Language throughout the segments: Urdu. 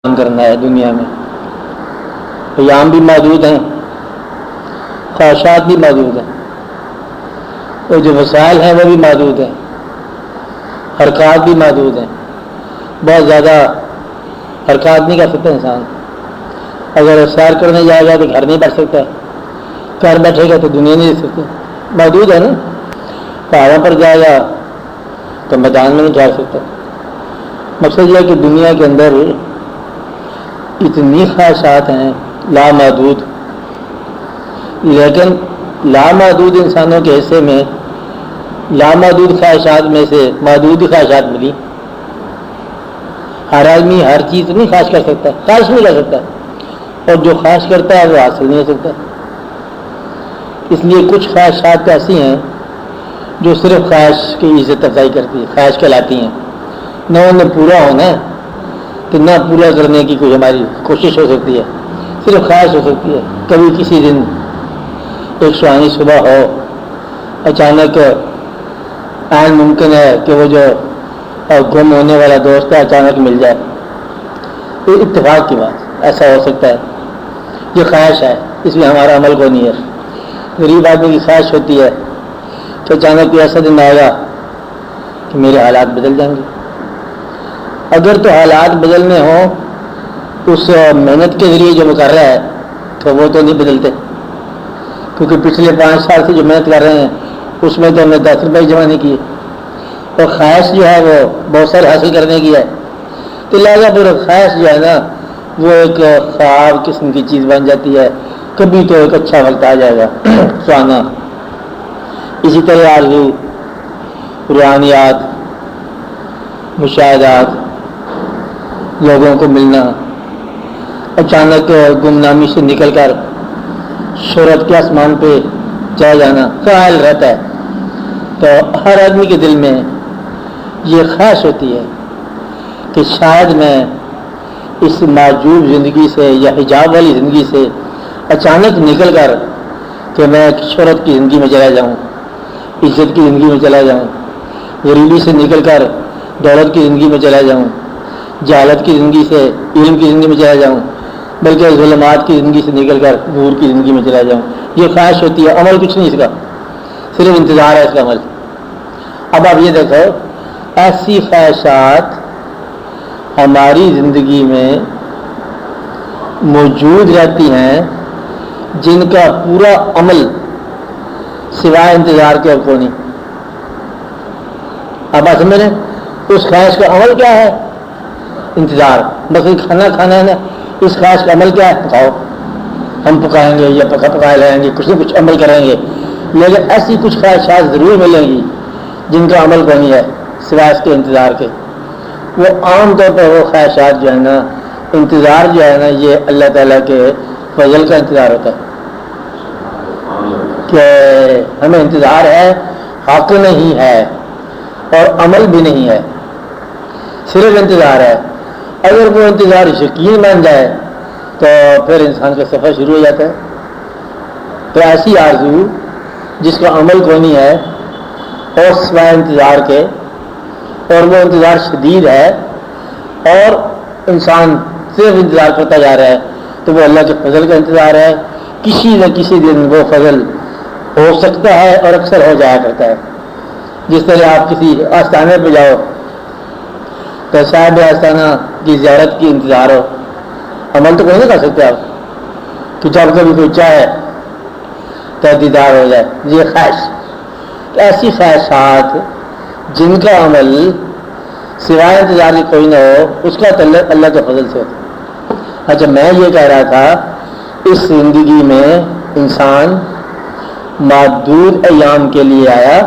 کرنا ہے دنیا میں. ایام بھی محدود ہیں، خواہشات بھی محدود ہیں، اور جو وسائل ہیں وہ بھی محدود ہیں، حرکات بھی محدود ہیں. بہت زیادہ حرکات نہیں کر سکتا انسان. اگر سیر کرنے جائے گا تو گھر نہیں بیٹھ سکتا، گھر بیٹھے گا تو دنیا نہیں دیکھ سکتا، محدود ہے نا. پہاڑوں پر جائے گا تو میدان میں نہیں ٹھہر سکتا. مقصد یہ ہے کہ دنیا کے اندر اتنی خواہشات ہیں لامحدود، لیکن لامحدود انسانوں کے حصے میں لامحدود خواہشات میں سے محدود خواہشات ملی. ہر آدمی ہر چیز نہیں خواہش کر سکتا، خواہش نہیں کر سکتا، اور جو خواہش کرتا ہے وہ حاصل نہیں ہو سکتا. اس لیے کچھ خواہشات ایسی ہیں جو صرف خواہش کی عزت افزائی کرتی ہے، خواہش کہلاتی ہیں. نہ انہیں پورا ہونا ہے تو نہ پورا کرنے کی کوئی ہماری کوشش ہو سکتی ہے، صرف خواہش ہو سکتی ہے. کبھی کسی دن ایک سہانی صبح ہو، اچانک عین ممکن ہے کہ وہ جو گم ہونے والا دوست ہے اچانک مل جائے. یہ اتفاق کی بات، ایسا ہو سکتا ہے. یہ خواہش ہے، اس میں ہمارا عمل کو نہیں ہے. غریب آدمی کی خواہش ہوتی ہے کہ اچانک کوئی ایسا دن آئے گا کہ میرے حالات بدل جائیں گے. اگر تو حالات بدلنے ہوں اس محنت کے ذریعے جو وہ کر رہا ہے تو وہ تو نہیں بدلتے، کیونکہ پچھلے 5 سال سے جو محنت کر رہے ہیں اس میں تو ہم نے 10 روپئے جمع نہیں کیے، اور خواہش جو ہے وہ بہت سارے حاصل کرنے کی ہے. تو لہٰذا پھر خواہش جو ہے نا وہ ایک خواب قسم کی چیز بن جاتی ہے. کبھی تو ایک اچھا وقت آ جائے گا سہانا. اسی طرح آرزو، روحانیات، مشاہدات، لوگوں کو ملنا، اچانک گمنامی سے نکل کر شہرت کے آسمان پہ چلا جانا خیال رہتا ہے. تو ہر آدمی کے دل میں یہ خواہش ہوتی ہے کہ شاید میں اس معجوب زندگی سے یا حجاب والی زندگی سے اچانک نکل کر کہ میں شہرت کی زندگی میں چلا جاؤں، عزت کی زندگی میں چلا جاؤں، غریبی سے نکل کر دولت کی زندگی میں چلا جاؤں، جہالت کی زندگی سے علم کی زندگی میں چلا جاؤں، بلکہ ظلمات کی زندگی سے نکل کر نور کی زندگی میں چلا جاؤں. یہ خواہش ہوتی ہے. عمل کچھ نہیں اس کا، صرف انتظار ہے اس کا عمل. اب آپ یہ دیکھو، ایسی خواہشات ہماری زندگی میں موجود رہتی ہیں جن کا پورا عمل سوائے انتظار کے اور کو نہیں. اب آپ سمجھ رہے ہیں اس خواہش کا عمل کیا ہے؟ انتظار. بس کھانا کھانا ہے نا، اس خواہش کا عمل کیا ہے؟ پکاؤ، ہم پکائیں گے یا پکائے لائیں گے، کچھ نہ کچھ عمل کریں گے. لیکن ایسی کچھ خواہشات ضرور ملیں گی جن کا عمل کو نہیں ہے سوائے اس کے انتظار کے. وہ عام طور پر وہ خواہشات جو ہے نا، انتظار جو ہے نا، یہ اللہ تعالیٰ کے فضل کا انتظار ہوتا ہے کہ ہمیں انتظار ہے، حق نہیں ہے اور عمل بھی نہیں ہے، صرف انتظار ہے. اگر وہ انتظار یقین مان جائے تو پھر انسان کا سفر شروع ہو جاتا ہے. تو ایسی آرزو جس کا عمل کو نہیں ہے اور سوائے انتظار کے، اور وہ انتظار شدید ہے اور انسان صرف انتظار کرتا جا رہا ہے، تو وہ اللہ کے فضل کا انتظار ہے. کسی نہ کسی دن وہ فضل ہو سکتا ہے اور اکثر ہو جایا کرتا ہے. جس طرح آپ کسی آستانے پہ جاؤ تو صاحب آستانہ کی زیارت کی انتظار ہو، عمل تو کوئی نہیں کر سکتے آپ کہ جب کبھی کوئی چاہے تو دیدار ہو جائے. یہ خواہش، ایسی خواہشات جن کا عمل سوائے انتظار کی کوئی نہ ہو، اس کا تعلق اللہ کے فضل سے ہوتا ہے. اچھا، میں یہ کہہ رہا تھا اس زندگی میں انسان محدود ایام کے لیے آیا،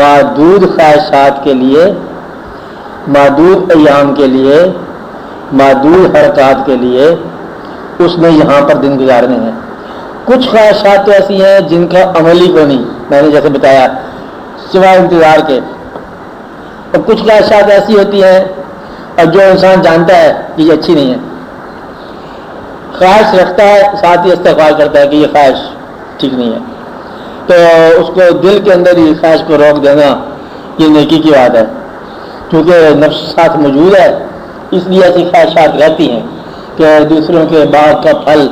محدود خواہشات کے لیے، محدود ایام کے لیے، محدود حرکات کے لیے اس نے یہاں پر دن گزارنے ہیں. کچھ خواہشات تو ایسی ہیں جن کا عمل ہی کو نہیں، میں نے جیسے بتایا، سوائے انتظار کے. اور کچھ خواہشات ایسی ہوتی ہیں اور جو انسان جانتا ہے کہ یہ اچھی نہیں ہے، خواہش رکھتا ہے، ساتھ ہی استغفار کرتا ہے کہ یہ خواہش ٹھیک نہیں ہے. تو اس کو دل کے اندر ہی خواہش کو روک دینا یہ نیکی کی بات ہے، کیونکہ نفس ساتھ موجود ہے اس لیے ایسی خواہشات رہتی ہیں کہ دوسروں کے باغ کا پھل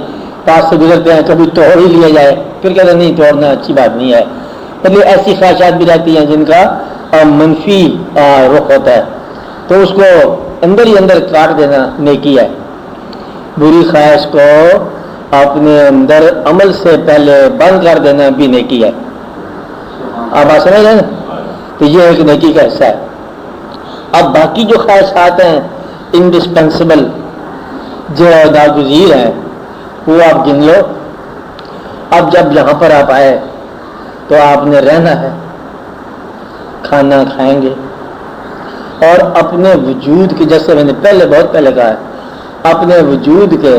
پاس سے گزرتے ہیں، کبھی توڑ ہی لیا جائے، پھر کہتے ہیں نہیں توڑنا اچھی بات نہیں ہے. مطلب ایسی خواہشات بھی رہتی ہیں جن کا منفی رخ ہوتا ہے، تو اس کو اندر ہی اندر کاٹ دینا نیکی ہے. بری خواہش کو اپنے اندر عمل سے پہلے بند کر دینا بھی نیکی ہے. آپ بات سمجھ رہے ہیں؟ تو یہ ایک نیکی کا حصہ ہے. اب باقی جو خواہشات ہیں انڈسپینسبل، جو ناگزیر ہیں، وہ آپ گن لو. اب جب یہاں پر آپ آئے تو آپ نے رہنا ہے، کھانا کھائیں گے، اور اپنے وجود کے، جیسے میں نے پہلے بہت پہلے کہا ہے، اپنے وجود کے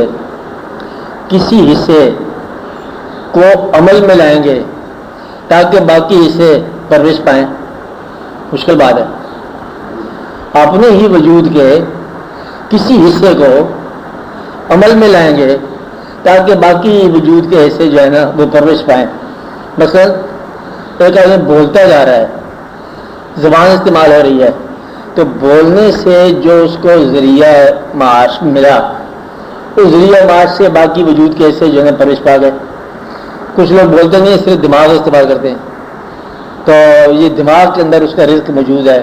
کسی حصے کو عمل میں لائیں گے تاکہ باقی حصے پرورش پائیں. مشکل بات ہے. اپنے ہی وجود کے کسی حصے کو عمل میں لائیں گے تاکہ باقی وجود کے حصے جو ہے نا وہ پرورش پائیں. مثلا ایک آدمی بولتا جا رہا ہے، زبان استعمال ہو رہی ہے، تو بولنے سے جو اس کو ذریعہ معاش ملا، اس ذریعہ معاش سے باقی وجود کے حصے جو ہے پرورش پا گئے. کچھ لوگ بولتے نہیں، صرف دماغ استعمال کرتے ہیں، تو یہ دماغ کے اندر اس کا رزق موجود ہے.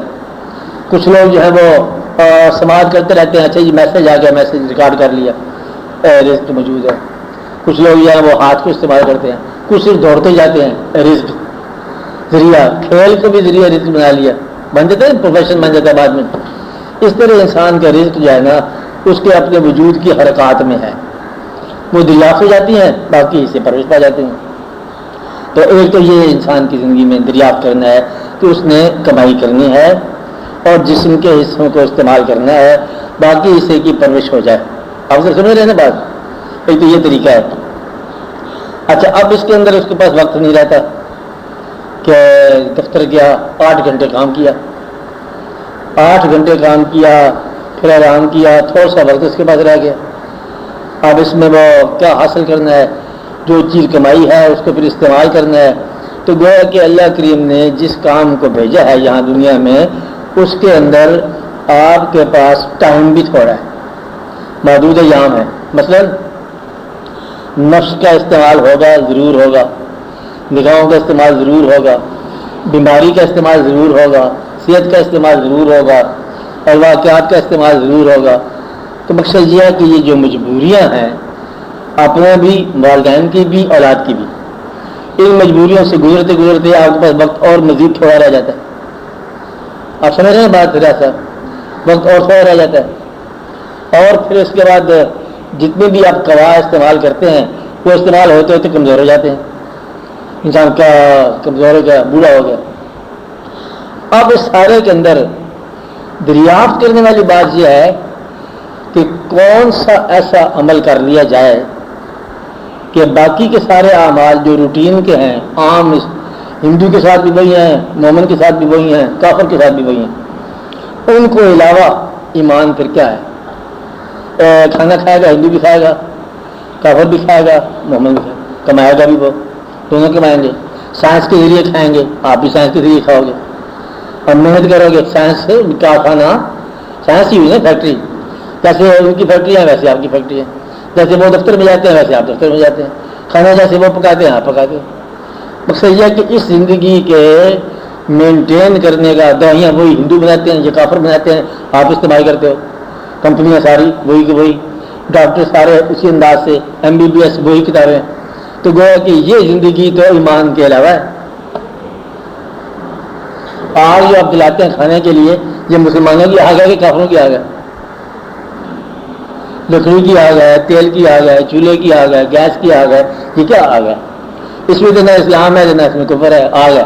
کچھ لوگ جو ہے وہ سماعت کرتے رہتے ہیں، اچھا جی میسج آ گیا، میسج ریکارڈ کر لیا، رزق موجود ہے. کچھ لوگ جو ہے وہ ہاتھ کو استعمال کرتے ہیں، کچھ صرف دوڑتے جاتے ہیں، رزق ذریعہ، کھیل کو بھی ذریعہ رزق بنا لیا، بن جاتا ہے پروفیشن، بن جاتا ہے بعد میں. اس طرح انسان کا رزق جو ہے نا اس کے اپنے وجود کی حرکات میں ہے، وہ دریافت ہو جاتی ہیں، باقی اسے پرورش پا جاتے ہیں. تو ایک تو یہ انسان کی زندگی میں دریافت کرنا ہے کہ اس نے کمائی کرنی ہے اور جسم کے حصوں کو استعمال کرنا ہے، باقی حصے کی پرورش ہو جائے. آپ سے سمجھ رہے نا بات؟ ایک تو یہ طریقہ ہے. اچھا اب اس کے اندر اس کے پاس وقت نہیں رہتا کہ دفتر گیا، 8 گھنٹے کام کیا، 8 گھنٹے کام کیا، پھر آرام کیا، تھوڑا سا وقت اس کے پاس رہ گیا. اب اس میں وہ کیا حاصل کرنا ہے، جو چیز کمائی ہے اس کو پھر استعمال کرنا ہے. تو گویا کہ اللہ کریم نے جس کام کو بھیجا ہے یہاں دنیا میں، اس کے اندر آپ کے پاس ٹائم بھی تھوڑا ہے، محدود ایام ہے. مثلا نفس کا استعمال ہوگا، ضرور ہوگا، نگاہوں کا استعمال ضرور ہوگا، بیماری کا استعمال ضرور ہوگا، صحت کا استعمال ضرور ہوگا، اور واقعات کا استعمال ضرور ہوگا. تو مقصد یہ ہے کہ یہ جو مجبوریاں ہیں اپنے بھی، والدین کی بھی، اولاد کی بھی، ان مجبوریوں سے گزرتے گزرتے آپ کے پاس وقت اور مزید تھوڑا رہ جاتا ہے. آپ سمجھ رہے ہیں بات؟ ایسا وقت اور تھوڑا رہ جاتا ہے. اور پھر اس کے بعد جتنے بھی آپ قواعد استعمال کرتے ہیں وہ استعمال ہوتے ہوتے کمزور ہو جاتے ہیں. انسان کا کمزور ہو گیا، بوڑھا ہو گیا. اب اس سارے کے اندر دریافت کرنے والی بات یہ ہے کہ کون سا ایسا عمل کر لیا جائے کہ باقی کے سارے اعمال جو روٹین کے ہیں، عام ہندو کے ساتھ بھی وہی ہیں، مومن کے ساتھ بھی وہی ہیں، کافر کے ساتھ بھی وہی ہیں، ان کو علاوہ ایمان پھر کیا ہے؟ کھانا کھائے گا، ہندو بھی کھائے گا، کافر بھی کھائے گا، مومن بھی کھائے گا، کمائے گا بھی، وہ دونوں کمائیں گے. سائنس کے ذریعے کھائیں گے، آپ بھی سائنس کے ذریعے کھاؤ گے، اور محنت کرو گے. سائنس سے کیا کھانا؟ سائنس ہی ہوئی نا فیکٹری. جیسے ان کی فیکٹری ہے ویسے آپ کی فیکٹری ہے، جیسے وہ دفتر میں جاتے ہیں ویسے آپ دفتر میں جاتے ہیں. کھانا جیسے وہ پکاتے ہیں آپ پکاتے ہیں. مقصد یہ ہے کہ اس زندگی کے مینٹین کرنے کا، دوائیاں وہی ہندو بناتے ہیں، یہ کافر بناتے ہیں، آپ استعمال کرتے ہو. کمپنیاں ساری وہی کہ وہی، ڈاکٹر سارے اسی انداز سے، MBBS وہی کتابیں. تو گویا کہ یہ زندگی تو ایمان کے علاوہ ہے. آگ جو آپ جلاتے ہیں کھانے کے لیے، یہ مسلمانوں کی آگ ہے کہ کافروں کی آگ ہے؟ لکڑی کی آگ ہے، تیل کی آگ ہے، چولہے کی آگ ہے، گیس کی آگ ہے. یہ کیا آگ ہے؟ اس میں تو نہ اسلام ہے، نہ اس میں کفر ہے. آگ ہے،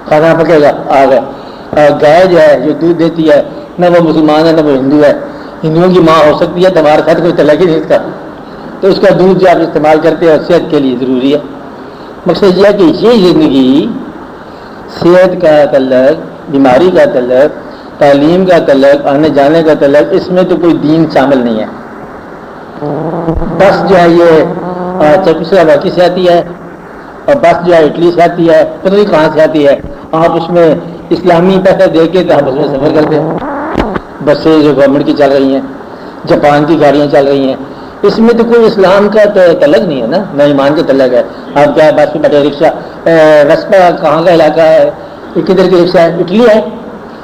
کھانا پکے گا، آگ ہے. گائے جو ہے جو دودھ دیتی ہے، نہ وہ مسلمان ہے نہ وہ ہندو ہے. ہندوؤں کی ماں ہو سکتی ہے، ہمارے ساتھ کوئی تعلق ہی نہیں اس کا. تو اس کا دودھ جو آپ استعمال کرتے ہیں صحت کے لیے ضروری ہے. مقصد یہ ہے کہ یہ زندگی، صحت کا تعلق، بیماری کا تعلق، تعلیم کا تعلق، آنے جانے کا تعلق، اس میں تو کوئی دین شامل نہیں ہے. بس جو ہے یہ چیکوسلوواکی سے آتی ہے، اور بس جو ہے اٹلی سے آتی ہے، پتہ نہیں کہاں سے آتی ہے. آپ اس میں اسلامی پیسے دے کے آپ اس میں سفر کرتے ہیں. بسیں جو گورنمنٹ کی چل رہی ہیں، جاپان کی گاڑیاں چل رہی ہیں، اس میں تو کوئی اسلام کا تعلق نہیں ہے نا، نہ ایمان کا تعلق ہے. آپ کیا بس میں بیٹھے رکشا، رسپا کہاں کا علاقہ ہے، یہ کدھر کی رکشا ہے؟ اٹلی ہے،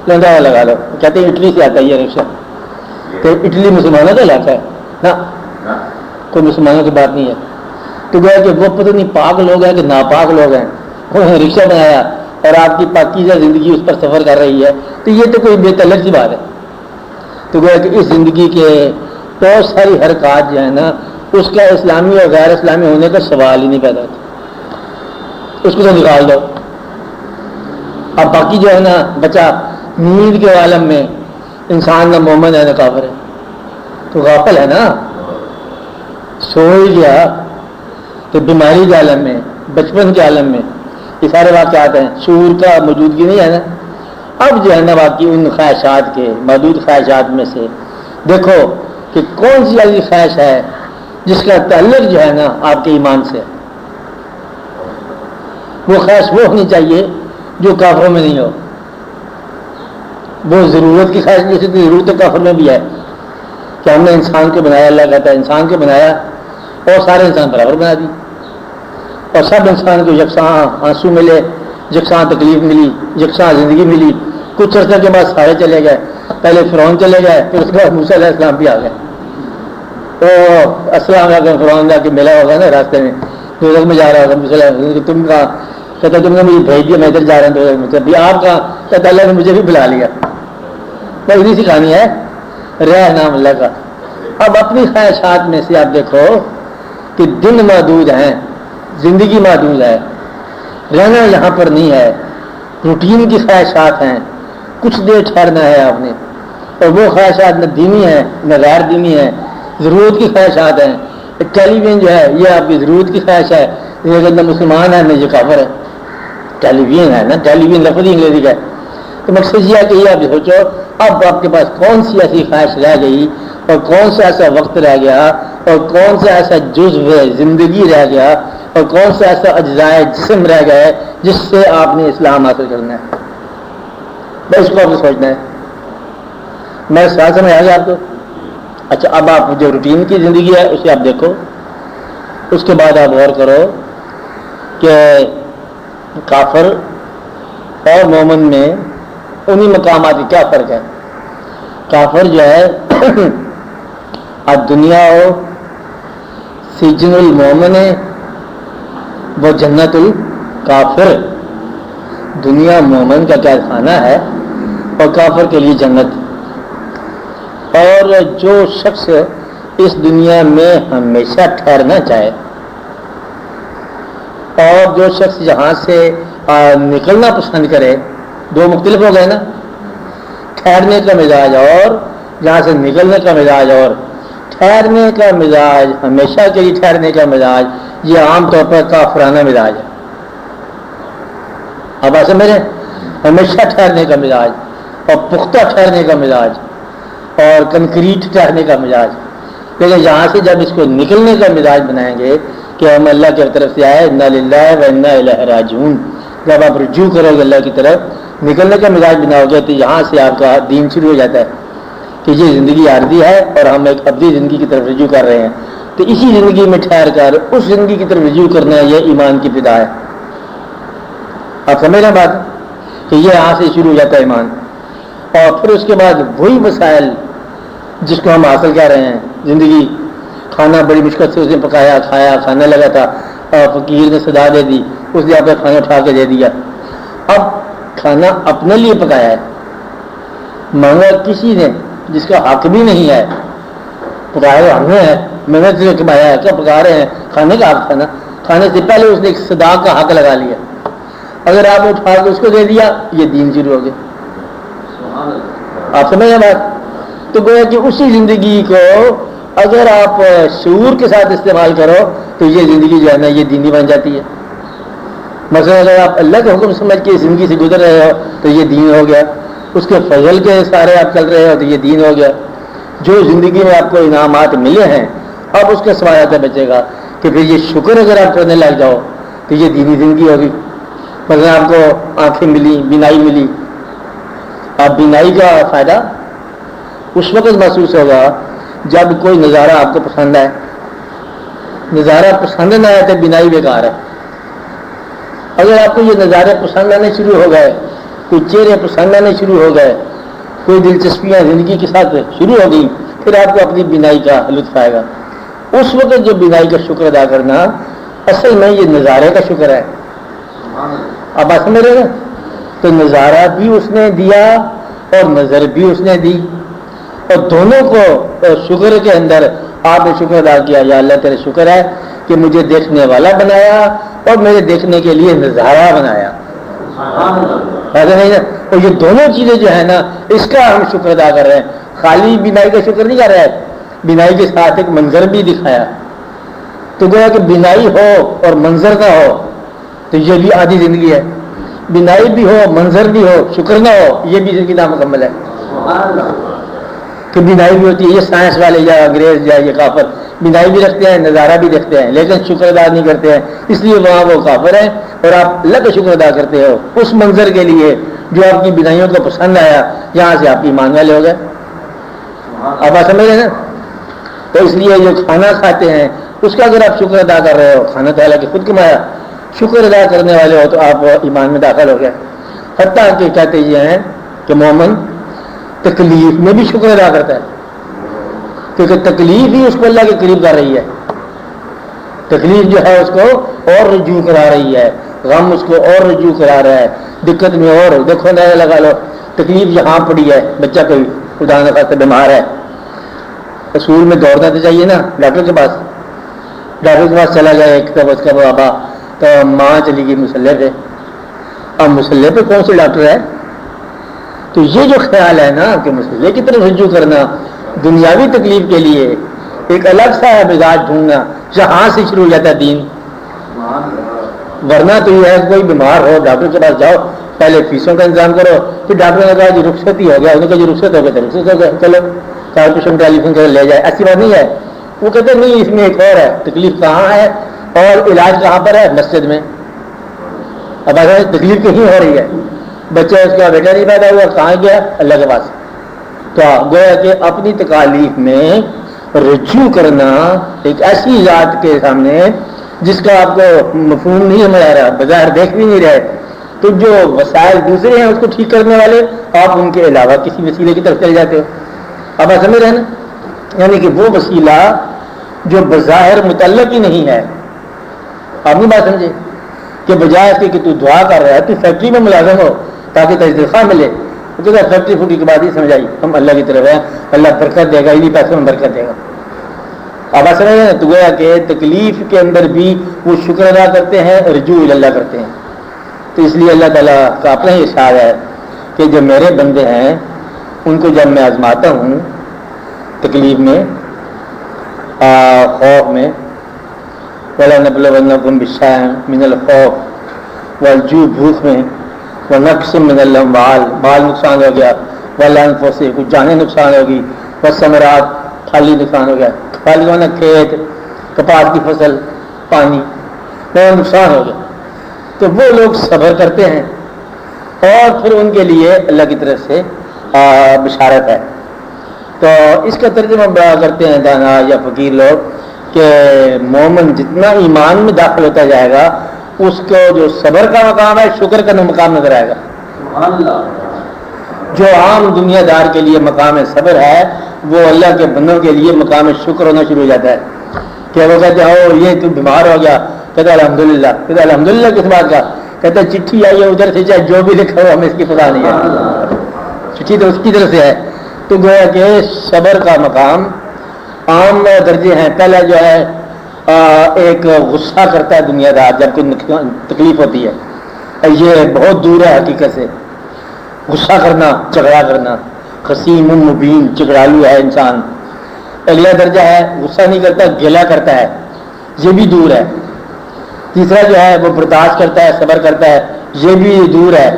لنگا لگا لو، کہتے ہیں اٹلی سے آتا ہے یہ رکشا. تو اٹلی مسلمانوں کا علاقہ ہے نا، کوئی مسلمانوں کی بات نہیں ہے. تو گویا کہ وہ پتہ نہیں پاک لوگ ہیں کہ ناپاک لوگ ہیں، انہوں نے رکشا بنایا اور آپ کی پاکیزہ زندگی اس پر سفر کر رہی ہے. تو یہ تو کوئی بے تعلق سی بات ہے. تو گویا کہ اس زندگی کے بہت ساری حرکات جو ہے نا، اس کا اسلامی اور غیر اسلامی ہونے کا سوال ہی نہیں پیدا ہوتا، اس کو تو نکال دو. اب باقی جو ہے نا بچہ نیند کے عالم میں انسان نہ مومن ہے نہ کافر ہے، تو غافل ہے نا، سو ہی گیا. تو بیماری کے عالم میں، بچپن کے عالم میں یہ سارے واقعات ہیں، شعور کا موجودگی نہیں ہے نا. اب جو ہے نا باقی ان خواہشات کے محدود خواہشات میں سے دیکھو کہ کون سی ایسی خواہش ہے جس کا تعلق جو ہے نا آپ کے ایمان سے. وہ خواہش وہ ہونی چاہیے جو کافروں میں نہیں ہو. وہ ضرورت کی خواہش، جیسے کہ ضرورت تو کافر میں بھی ہے کہ ہم نے انسان کو بنایا، اللہ کہتا ہے انسان کو بنایا اور سارے انسان برابر بنا دی، اور سب انسان کو یکساں آنسو ملے، یکساں تکلیف ملی، یکساں زندگی ملی. کچھ عرصے کے بعد سارے چلے گئے، پہلے فرعون چلے گئے، پھر اس کے بعد موسیٰ علیہ السلام بھی آ گئے. تو السلام علیکم فرعون جا کے ملا ہوگا نا راستے میں، دوزخ میں جا رہا ہوگا، موسیٰ علیہ السلام کہ تم کہاں، کہتا تم نے مجھے بھیج دیا، میں ادھر جا رہا ہوں دوزخ میں. بھی آپ کہاں؟ کہتا اللہ نے مجھے بھی بلا لیا. بس اتنی سی کہانی ہے، رہ نام اللہ کا. اب اپنی خواہشات میں سے آپ دیکھو کہ دن محدود ہیں، زندگی محدود ہے، رہنا یہاں پر نہیں ہے، روٹین کی خواہشات ہیں، کچھ دیر ٹھہرنا ہے آپ نے. اور وہ خواہشات نہ دینی ہے نہ غیر دینی ہے، ضرورت کی خواہشات ہیں. ٹیلی ویژن جو ہے یہ آپ کی ضرورت کی خواہش ہے، یہ نہ مسلمان ہے نہ یہ کافر ہے. ٹیلی ویژن ہے نا، ٹیلی ویژن لفظ انگریزی کا ہے. تو مقصد یہ ہے کہ یہ آپ سوچو اب آپ کے پاس کون سی ایسی خواہش رہ گئی، اور کون سا ایسا وقت رہ گیا، اور کون سا ایسا جزو زندگی رہ گیا، اور کون سا ایسا اجزائے جسم رہ گئے جس سے آپ نے اسلام حاصل کرنا ہے. بس اس کو آپ نے سوچنا ہے. میں سوال سمجھ آ گیا آپ کو؟ اچھا اب آپ جو روٹین کی زندگی ہے اسے آپ دیکھو، اس کے بعد آپ غور کرو کہ کافر اور مومن میں انہی مقامات کی کیا فرق ہے. کافر جو ہے دنیا ہو سجن المومن ہے، وہ جنت الکافر. دنیا مومن کا کیا کھانا ہے اور کافر کے لیے جنت. اور جو شخص اس دنیا میں ہمیشہ ٹھہرنا چاہے، اور جو شخص یہاں سے نکلنا پسند کرے، دو مختلف ہو گئے نا، ٹھہرنے کا مزاج اور جہاں سے نکلنے کا مزاج. اور ٹھہرنے کا مزاج، ہمیشہ کے لیے ٹھہرنے کا مزاج، یہ عام طور پر کافرانہ مزاج ہے. اب ایسے میرے ہمیشہ ٹھہرنے کا مزاج اور پختہ ٹھہرنے کا مزاج اور کنکریٹ ٹھہرنے کا مزاج. لیکن یہاں سے جب اس کو نکلنے کا مزاج بنائیں گے کہ ہم اللہ کی طرف سے آئے، انا للہ و انا الیہ راجعون، جب آپ رجوع کرو گے اللہ کی طرف، نکلنے کا مزاج بناؤ گے، تو یہاں سے آپ کا دین شروع ہو جاتا ہے کہ یہ زندگی عارضی ہے اور ہم ایک ابدی زندگی کی طرف رجوع کر رہے ہیں. تو اسی زندگی میں ٹھہر کر اس زندگی کی طرف رجوع کرنا، یہ ایمان کی ابتدا ہے. آپ سمجھ رہے ہیں بات کہ یہ یہاں سے شروع ہو جاتا ہے ایمان. اور پھر اس کے بعد وہی مسائل جس کو ہم حاصل کر رہے ہیں، زندگی، کھانا بڑی مشکل سے اس نے پکایا، کھایا، کھانے لگا تھا، اور فقیر نے صدا دے دی، اس نے آپ کا کھانا اٹھا کے دے دیا. اب کھانا اپنے لیے پکایا ہے، مانگا کسی نے جس کا حق بھی نہیں ہے، پکایا ہم نے ہے، محنت سے کمایا ہے، کیا پکا رہے ہیں، کھانے کا حق تھا نا. کھانے سے پہلے اس نے ایک صدا کا حق لگا لیا. اگر آپ نے اٹھا کے اس کو دے دیا، یہ دین شروع ہو گیا. آپ سمجھ رہے بات؟ تو گویا کہ اسی زندگی کو اگر آپ شعور کے ساتھ استعمال کرو تو یہ زندگی جو ہے نا یہ دینی بن جاتی ہے. مثلا اگر آپ اللہ کے حکم سمجھ کے زندگی سے گزر رہے ہو تو یہ دین ہو گیا. اس کے فضل کے سارے آپ چل رہے ہو تو یہ دین ہو گیا. جو زندگی میں آپ کو انعامات ملے ہیں اب اس کا سوال آتا بچے گا کہ پھر یہ شکر اگر آپ کرنے لگ جاؤ تو یہ دینی زندگی ہوگی. مثلا آپ کو آنکھیں ملی، بینائی ملی، آپ بینائی کا فائدہ اس وقت محسوس ہوگا جب کوئی نظارہ آپ کو پسند آئے. نظارہ پسند نہ آئے تو بینائی بیکار ہے. اگر آپ کو یہ نظارے پسند آنے شروع ہو گئے, کوئی چہرے پسند آنے شروع ہو گئے, کوئی دلچسپیاں زندگی کے ساتھ شروع ہو گئی, پھر آپ کو اپنی بینائی کا لطف آئے گا. اس وقت جو بینائی کا شکر ادا کرنا اصل میں یہ نظارے کا شکر ہے. اب آپ سمجھ رہے ہیں؟ تو نظارہ بھی اس نے دیا اور نظر بھی اس نے دی, اور دونوں کو شکر کے اندر آپ نے شکر ادا کیا. یا اللہ تیرے شکر ہے کہ مجھے دیکھنے والا بنایا اور میرے دیکھنے کے لیے نظارہ بنایا. اور یہ دونوں چیزیں جو ہے نا, اس کا ہم شکر ادا کر رہے ہیں. خالی بینائی کا شکر نہیں کر رہے ہیں, بینائی کے ساتھ ایک منظر بھی دکھایا. تو گویا کہ بینائی ہو اور منظر نہ ہو تو یہ بھی آدھی زندگی ہے. بینائی بھی ہو, منظر بھی ہو, شکر نہ ہو, یہ بھی زندگی نامکمل ہے. کہ بینائی بھی ہوتی ہے, یہ سائنس والے یا انگریز یا یہ کافر بینائی بھی رکھتے ہیں, نظارہ بھی دیکھتے ہیں, لیکن شکر ادا نہیں کرتے ہیں, اس لیے وہاں وہ کافر ہیں. اور آپ اللہ کا شکر ادا کرتے ہو اس منظر کے لیے جو آپ کی بینائیوں کو پسند آیا, یہاں سے آپ کی ایمان والے ہو گئے. اب آپ سمجھ رہے ہیں؟ تو اس لیے جو کھانا کھاتے ہیں اس کا اگر آپ شکر ادا کر رہے ہو, کھانا تعالیٰ کی خود کمایا, شکر ادا کرنے والے ہو تو آپ ایمان میں داخل ہو گئے. حتیٰ کہ کہتے یہ ہیں کہ مومن تکلیف میں بھی شکر ادا کرتا ہے, کیونکہ تکلیف ہی اس کو اللہ کے قریب کر رہی ہے. تکلیف جو ہے اس کو اور رجوع کرا رہی ہے, غم اس کو اور رجوع کرا رہا ہے, دقت میں اور دیکھو نہ لگا لو تکلیف یہاں پڑی ہے, بچہ کوئی خدا نہ خاصہ بیمار ہے, اصول میں دوڑنا تو چاہیے نا ڈاکٹر کے پاس. ڈاکٹر کے پاس چلا گیا ایک تو اس کا بابا, تو ماں چلی گئی مسلح پہ. اب مسلح پہ کون سے ڈاکٹر ہے؟ تو یہ جو خیال ہے نا کہ مسلح کی طرف رجوع کرنا دنیاوی تکلیف کے لیے, ایک الگ سا مزاج ڈھونڈنا, جہاں سے شروع ہو جاتا ہے دین. ورنہ تو یہ ہے کوئی بیمار ہو ڈاکٹر کے پاس جاؤ, پہلے فیسوں کا انتظام کرو, پھر ڈاکٹر نے کہا جی رخصت ہی ہو گیا, انہوں نے کہا جی رخصت ہو گیا تو رخصت ہو گیا, چلو کارپوریشن ٹیلی فون کر لے جائے. ایسی بات نہیں ہے. وہ کہتے ہیں نہیں اس میں ایک اور ہے, تکلیف کہاں ہے اور علاج کہاں پر ہے؟ مسجد میں. اب اگر تکلیف کہیں ہو رہی ہے, بچہ اس کا بیٹا نہیں پیدا ہوا, کہاں گیا؟ اللہ کے پاس. تو گویا کہ اپنی تکالیف میں رجوع کرنا ایک ایسی ذات کے سامنے جس کا آپ کو مفہوم نہیں سمجھ آ رہا, بظاہر دیکھ بھی نہیں رہے, تو جو وسائل دوسرے ہیں اس کو ٹھیک کرنے والے, آپ ان کے علاوہ کسی وسیلے کی طرف چلے جاتے ہو. اب آپ سمجھ رہے ہیں نا, یعنی کہ وہ وسیلہ جو بظاہر متعلق ہی نہیں ہے. آپ نہیں بات سمجھے کہ بجائے اس کے کہ تو دعا کر رہا ہے, تو فیکٹری میں ملازم ہو تاکہ تجربہ ملے, تو فیکٹری فوٹی کے بعد ہی سمجھ آئی ہم اللہ کی طرف ہیں, اللہ برکت دے گا, انہیں پیسوں میں برکت دے گا. اب آپ سمجھ رہے ہیں؟ تو گویا کہ تکلیف کے اندر بھی وہ شکر ادا کرتے ہیں, رجوع اللہ کرتے ہیں. تو اس لیے اللہ تعالیٰ کا اپنا ہی ارشاد ہے کہ جو میرے بندے ہیں ان کو جب میں آزماتا ہوں تکلیف میں, خوف میں, وَلَنَبْلُوَنَّكُمْ بِشَيْءٍ مِنَ الْخَوْفِ وَالْجُوعِ, بھوک میں, وَنَقْصٍ مِنَ الْأَمْوَالِ, مال نقصان ہو گیا, وَالْأَنفُسِ, کچھ جانیں نقصان ہوگی, وَالثَّمَرَاتِ, پھلی نقصان ہو گیا, پھلی ہونا کھیت, کپاس کی فصل, پانی, وہ نقصان ہو گیا. تو وہ لوگ صبر کرتے ہیں اور پھر ان کے لیے اللہ کی طرف سے بشارت ہے. تو اس کا ترجمہ بیان کرتے ہیں دانا یا فقیر لوگ کہ مومن جتنا ایمان میں داخل ہوتا جائے گا اس کو جو صبر کا مقام ہے شکر کا مقام نظر آئے گا. جو عام دنیا دار کے لیے مقام صبر ہے وہ اللہ کے بندوں کے لیے مقام شکر ہونا شروع ہو جاتا ہے. کہ وہ کہتے ہیں او یہ تو بیمار ہو گیا, کہتے الحمدللہ. کہتے الحمدللہ کس بات کا؟ کہتے چٹھی آئی ہے ادھر سے, چاہے جو بھی لکھا ہو ہمیں اس کی پتہ نہیں ہے, چٹھی تو اس کی طرف سے ہے. تو گویا کہ صبر کا مقام عام درجے ہیں. پہلا جو ہے ایک غصہ کرتا ہے دنیا دار جب کوئی تکلیف ہوتی ہے, یہ بہت دور ہے حقیقت سے. غصہ کرنا, جھگڑا کرنا, خصیم مبین, جھگڑالو ہے انسان. اگلا درجہ ہے غصہ نہیں کرتا, گلہ کرتا ہے, یہ بھی دور ہے. تیسرا جو ہے وہ برداشت کرتا ہے, صبر کرتا ہے, یہ بھی دور ہے.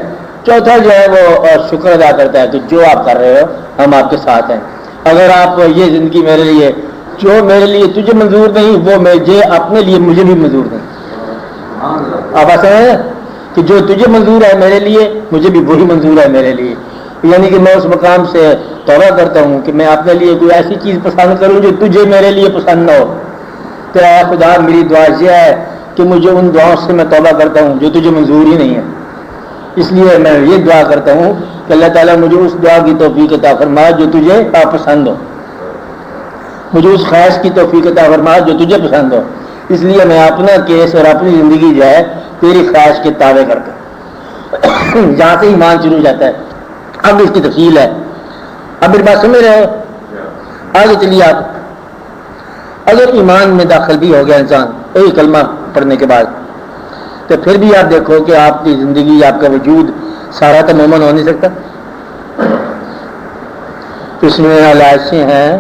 چوتھا جو ہے وہ شکر ادا کرتا ہے کہ جو آپ کر رہے ہو ہم آپ کے ساتھ ہیں. اگر آپ یہ زندگی میرے لیے, جو میرے لیے تجھے منظور نہیں وہ مجھے اپنے لیے مجھے بھی منظور نہیں. آپ ایسا ہے کہ جو تجھے منظور ہے میرے لیے مجھے بھی وہی منظور ہے میرے لیے. یعنی کہ میں اس مقام سے توبہ کرتا ہوں کہ میں اپنے لیے کوئی ایسی چیز پسند کروں جو تجھے میرے لیے پسند نہ ہو. تو اے خدا میری دعا یہ ہے کہ مجھے ان دعاؤں سے میں توبہ کرتا ہوں جو تجھے منظور ہی نہیں ہے. اس لیے میں یہ دعا کرتا ہوں کہ اللہ تعالیٰ مجھے اس دعا کی توفیق عطا فرما جو تجھے پسند ہو, مجھے اس خواہش کی توفیق عطا فرما جو تجھے پسند ہو. اس لیے میں اپنا کیس اور اپنی زندگی جو ہے تیری خواہش کے تابع کرتا ہوں. جہاں سے ایمان شروع ہو جاتا ہے. اب اس کی تفصیل ہے. اب میری بات سمجھ رہے ہو؟ آگے چلیے. آپ اگر ایمان میں داخل بھی ہو گیا انسان یہی کلمہ پڑھنے کے بعد, تو پھر بھی آپ دیکھو کہ آپ کی زندگی, آپ کا وجود سارا تو مومن ہو نہیں سکتا. اس میں علائشیں ہیں,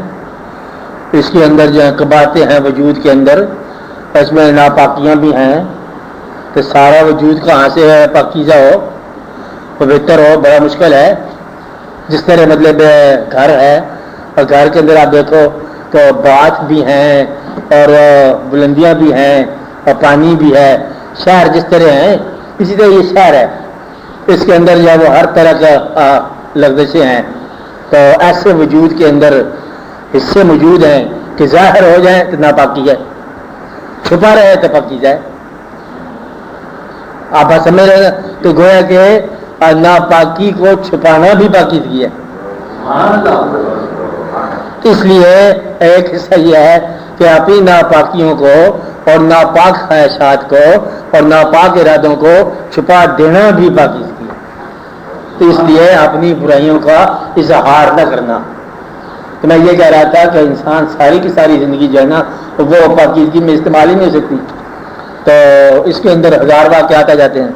اس کے اندر جو قباحتیں ہیں وجود کے اندر, اس میں ناپاکیاں بھی ہیں. تو سارا وجود کہاں سے ہے پاکیزہ ہو, پوتر ہو؟ بڑا مشکل ہے. جس طرح مطلب گھر ہے, اور گھر کے اندر آپ دیکھو تو بات بھی ہیں اور بلندیاں بھی ہیں اور پانی بھی ہے. شہر جس طرح ہیں اسی طرح یہ شہر ہے. اس کے اندر جو ہے وہ ہر طرح کا لغزشیں ہیں. تو ایسے وجود کے اندر حصے موجود ہیں کہ ظاہر ہو جائیں تو ناپاکی ہے, چھپا رہے تو پاکی جائے. آپ سمجھ رہے ہیں؟ تو گویا کہ ناپاکی کو چھپانا بھی پاکیزگی ہے. اس لیے ایک حصہ یہ ہے کہ اپنی ناپاکیوں کو اور ناپاک خواہشات کو اور ناپاک ارادوں کو چھپا دینا بھی پاکیزگی ہے. تو اس لیے اپنی برائیوں کا اظہار نہ کرنا. تو میں یہ کہہ رہا تھا کہ انسان ساری کی ساری زندگی جو ہے نا وہ پاکیزگی میں استعمال ہی نہیں ہو سکتی. تو اس کے اندر ہزار واقعات آ جاتے ہیں.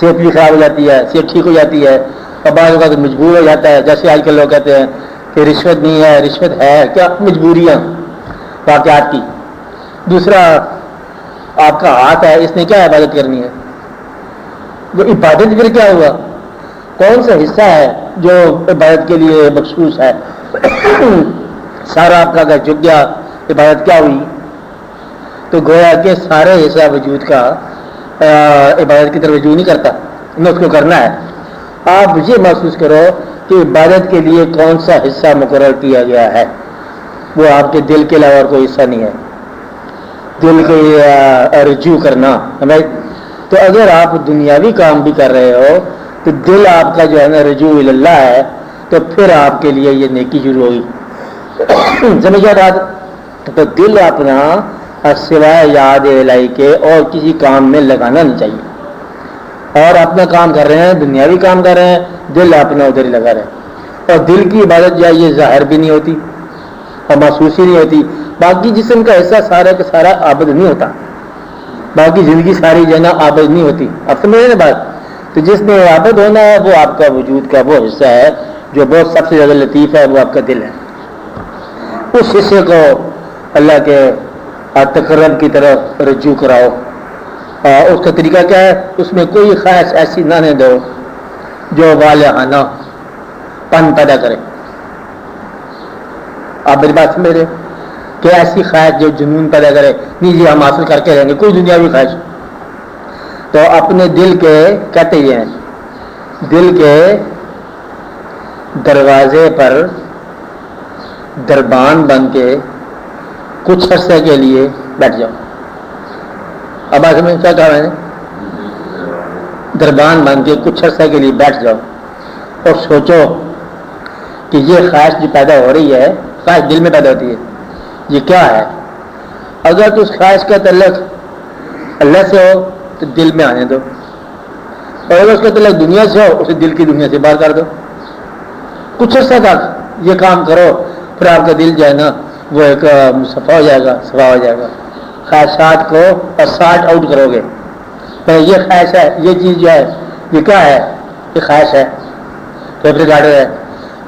صحت بھی خراب ہو جاتی ہے, صحت ٹھیک ہو جاتی ہے, اور بعض اوقات مجبور ہو جاتا ہے. جیسے آج کل لوگ کہتے ہیں کہ رشوت نہیں ہے, رشوت ہے کیا, مجبوریاں واقعات کی. دوسرا آپ کا ہاتھ ہے, اس نے کیا عبادت کرنی ہے؟ وہ عبادت پھر کیا ہوا؟ کون سا حصہ ہے جو عبادت کے لیے مخصوص ہے؟ سارا آپ کا اگر جھک گیا عبادت کیا ہوئی؟ تو گویا کہ سارے حصہ وجود کا عبادت کی طرف رجوع نہیں کرتا, نہ اس کو کرنا ہے. آپ یہ محسوس کرو کہ عبادت کے لیے کون سا حصہ مقرر کیا گیا ہے. وہ آپ کے دل کے علاوہ اور کوئی حصہ نہیں ہے. دل کے رجوع کرنا. تو اگر آپ دنیاوی کام بھی کر رہے ہو تو دل آپ کا جو ہے نا رجوع اللہ ہے, تو پھر آپ کے لیے یہ نیکی شروع ہوگی. سمجھا بات؟ تو دل اپنا سوائے یاد الہی کے اور کسی کام میں لگانا نہیں چاہیے. اور اپنا کام کر رہے ہیں, دنیاوی کام کر رہے ہیں, دل اپنا ادھر ہی لگا رہے ہیں. اور دل کی عبادت جو ہے یہ ظاہر بھی نہیں ہوتی اور محسوس ہی نہیں ہوتی. باقی جسم کا حصہ سارا کا سارا عابد نہیں ہوتا, باقی زندگی ساری جو ہے نا عابد نہیں ہوتی. اب سمجھ رہے بات؟ تو جس میں عابد ہونا ہے وہ آپ کا وجود کا وہ حصہ ہے جو بہت سب سے زیادہ لطیف ہے, وہ آپ کا دل ہے. اس حصے کو اللہ کے تقرب کی طرف رجوع کراؤ. اس کا طریقہ کیا ہے؟ اس میں کوئی خواہش ایسی نہ دو جو والہانہ پن پیدا کرے. آپ میری بات سمجھ رہے کہ ایسی خواہش جو جنون پیدا کرے, نہیں جی ہم حاصل کر کے رہیں گے, کوئی دنیاوی خواہش. تو اپنے دل کے کہتے یہ ہیں, دل کے دروازے پر دربان بن کے کچھ عرصے کے لیے بیٹھ جاؤ. اب آج میں کیا کہا میں نے؟ دربان بن کے کچھ عرصے کے لیے بیٹھ جاؤ اور سوچو کہ یہ خواہش جو پیدا ہو رہی ہے, خواہش دل میں پیدا ہوتی ہے, یہ کیا ہے؟ اگر تو اس خواہش کا تعلق اللہ سے ہو تو دل میں آنے دو, اور اگر اس کا تعلق دنیا سے ہو اسے دل کی دنیا سے باہر کر دو. کچھ عرصہ تک یہ کام کرو, پھر آپ کا دل جو ہے نا وہ ایک صفا ہو جائے گا, صفا ہو جائے گا. خواہشات کو سارٹ آؤٹ کرو گے. یہ خواہش ہے, یہ چیز جو ہے یہ کیا ہے؟ یہ خواہش ہے, فیبرک آرڈر ہے.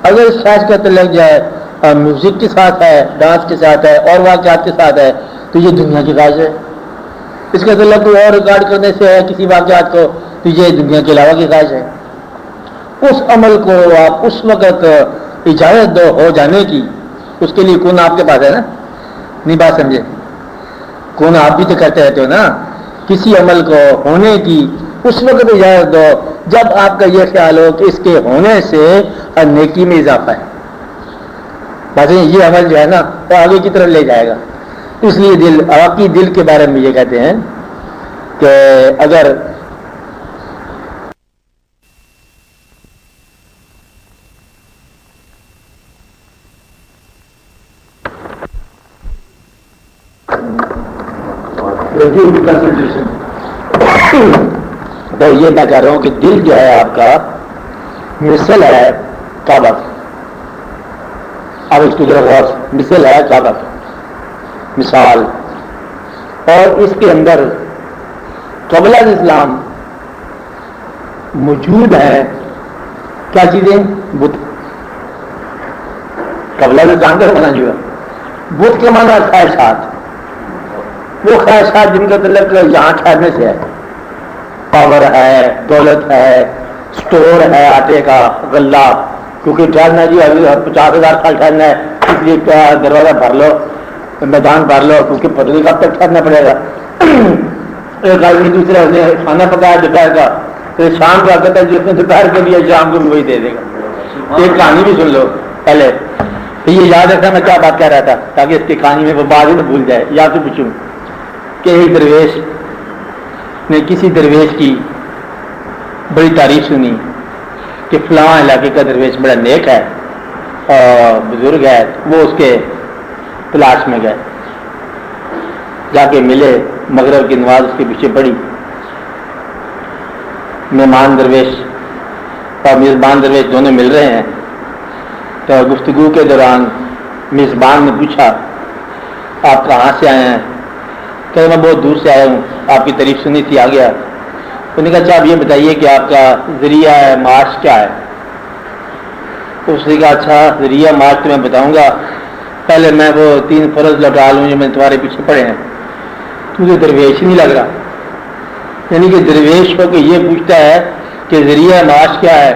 اگر اس خواہش کا تعلق جو ہے میوزک کے ساتھ ہے, ڈانس کے ساتھ ہے, اور واقعات کے ساتھ ہے, تو یہ دنیا کی خواہش ہے. اس کا تعلق کوئی اور ریکارڈ کرنے سے ہے کسی واقعات کو, تو یہ دنیا کے علاوہ کی خواہش ہے. اس عمل کو آپ اس وقت اجازت دو ہو جانے کی, اس کے لیے کون آپ کے پاس ہے نا, نہیں بات سمجھے؟ کون آپ بھی تو کرتے رہتے ہو نا, کسی عمل کو ہونے کی اس وقت اجازت دو جب آپ کا یہ خیال ہو کہ اس کے ہونے سے نیکی میں اضافہ ہے، بس یہ عمل جو ہے نا وہ آگے کی طرف لے جائے گا. اس لیے واقعی دل کے بارے میں یہ کہتے ہیں کہ اگر تو یہ میں کہہ رہا ہوں کہ دل جو ہے آپ کا مثل ہے کعبہ. اب اس کی طرف غور، مثل ہے کعبہ، مثال. اور اس کے اندر قبل اسلام موجود ہے کیا چیزیں؟ بت. قبل اسلام کا مانا جو ہے بت کے مانا خواہشات، وہ خواہشات جن کا تعلق یہاں ٹھہرنے سے ہے. پاور ہے، دولت ہے، سٹور ہے آٹے کا، غلہ، کیونکہ ٹھہرنا جی ابھی 50,000 سال ٹھہرنا ہے، اس لیے دروازہ بھر لو، میدان بھر لو، کیونکہ پتہ نہیں کب تک ٹھہرنا پڑے گا. ایک آدمی دوسرے نے کھانا پکایا دوپہر کا، پھر شام کا کہتا ہے جس نے دوپہر کے لیے شام کو بھی وہی دے دے گا. ایک کہانی بھی سن لو پہلے، یہ یاد رکھنا میں کیا بات کہہ رہا تھا تاکہ اس کی کہانی میں وہ بات ہی نہ بھول جائے. یا تو پوچھوں کہ ایک درویش نے کسی درویش کی بڑی تعریف سنی کہ فلاں علاقے کا درویش بڑا نیک ہے اور بزرگ ہے. وہ اس کے تلاش میں گئے، جا کے ملے، مغرب کی نماز اس کے پیچھے پڑی. مہمان درویش اور میزبان درویش دونوں مل رہے ہیں. تو گفتگو کے دوران میزبان نے پوچھا آپ کہاں سے آئے ہیں؟ کہ میں بہت دور سے آیا ہوں، آپ کی تعریف سنی تھی آ گیا. انہوں نے کہا اچھا آپ یہ بتائیے کہ آپ کا ذریعہ معاش کیا ہے؟ اس نے کہا اچھا ذریعہ معاش تو میں بتاؤں گا، پہلے میں وہ 3 فرض لوٹا لوں جو میں تمہارے پیچھے پڑے ہیں. تجھے درویش ہی نہیں لگ رہا. یعنی کہ درویش ہو کے یہ پوچھتا ہے کہ ذریعہ معاش کیا ہے.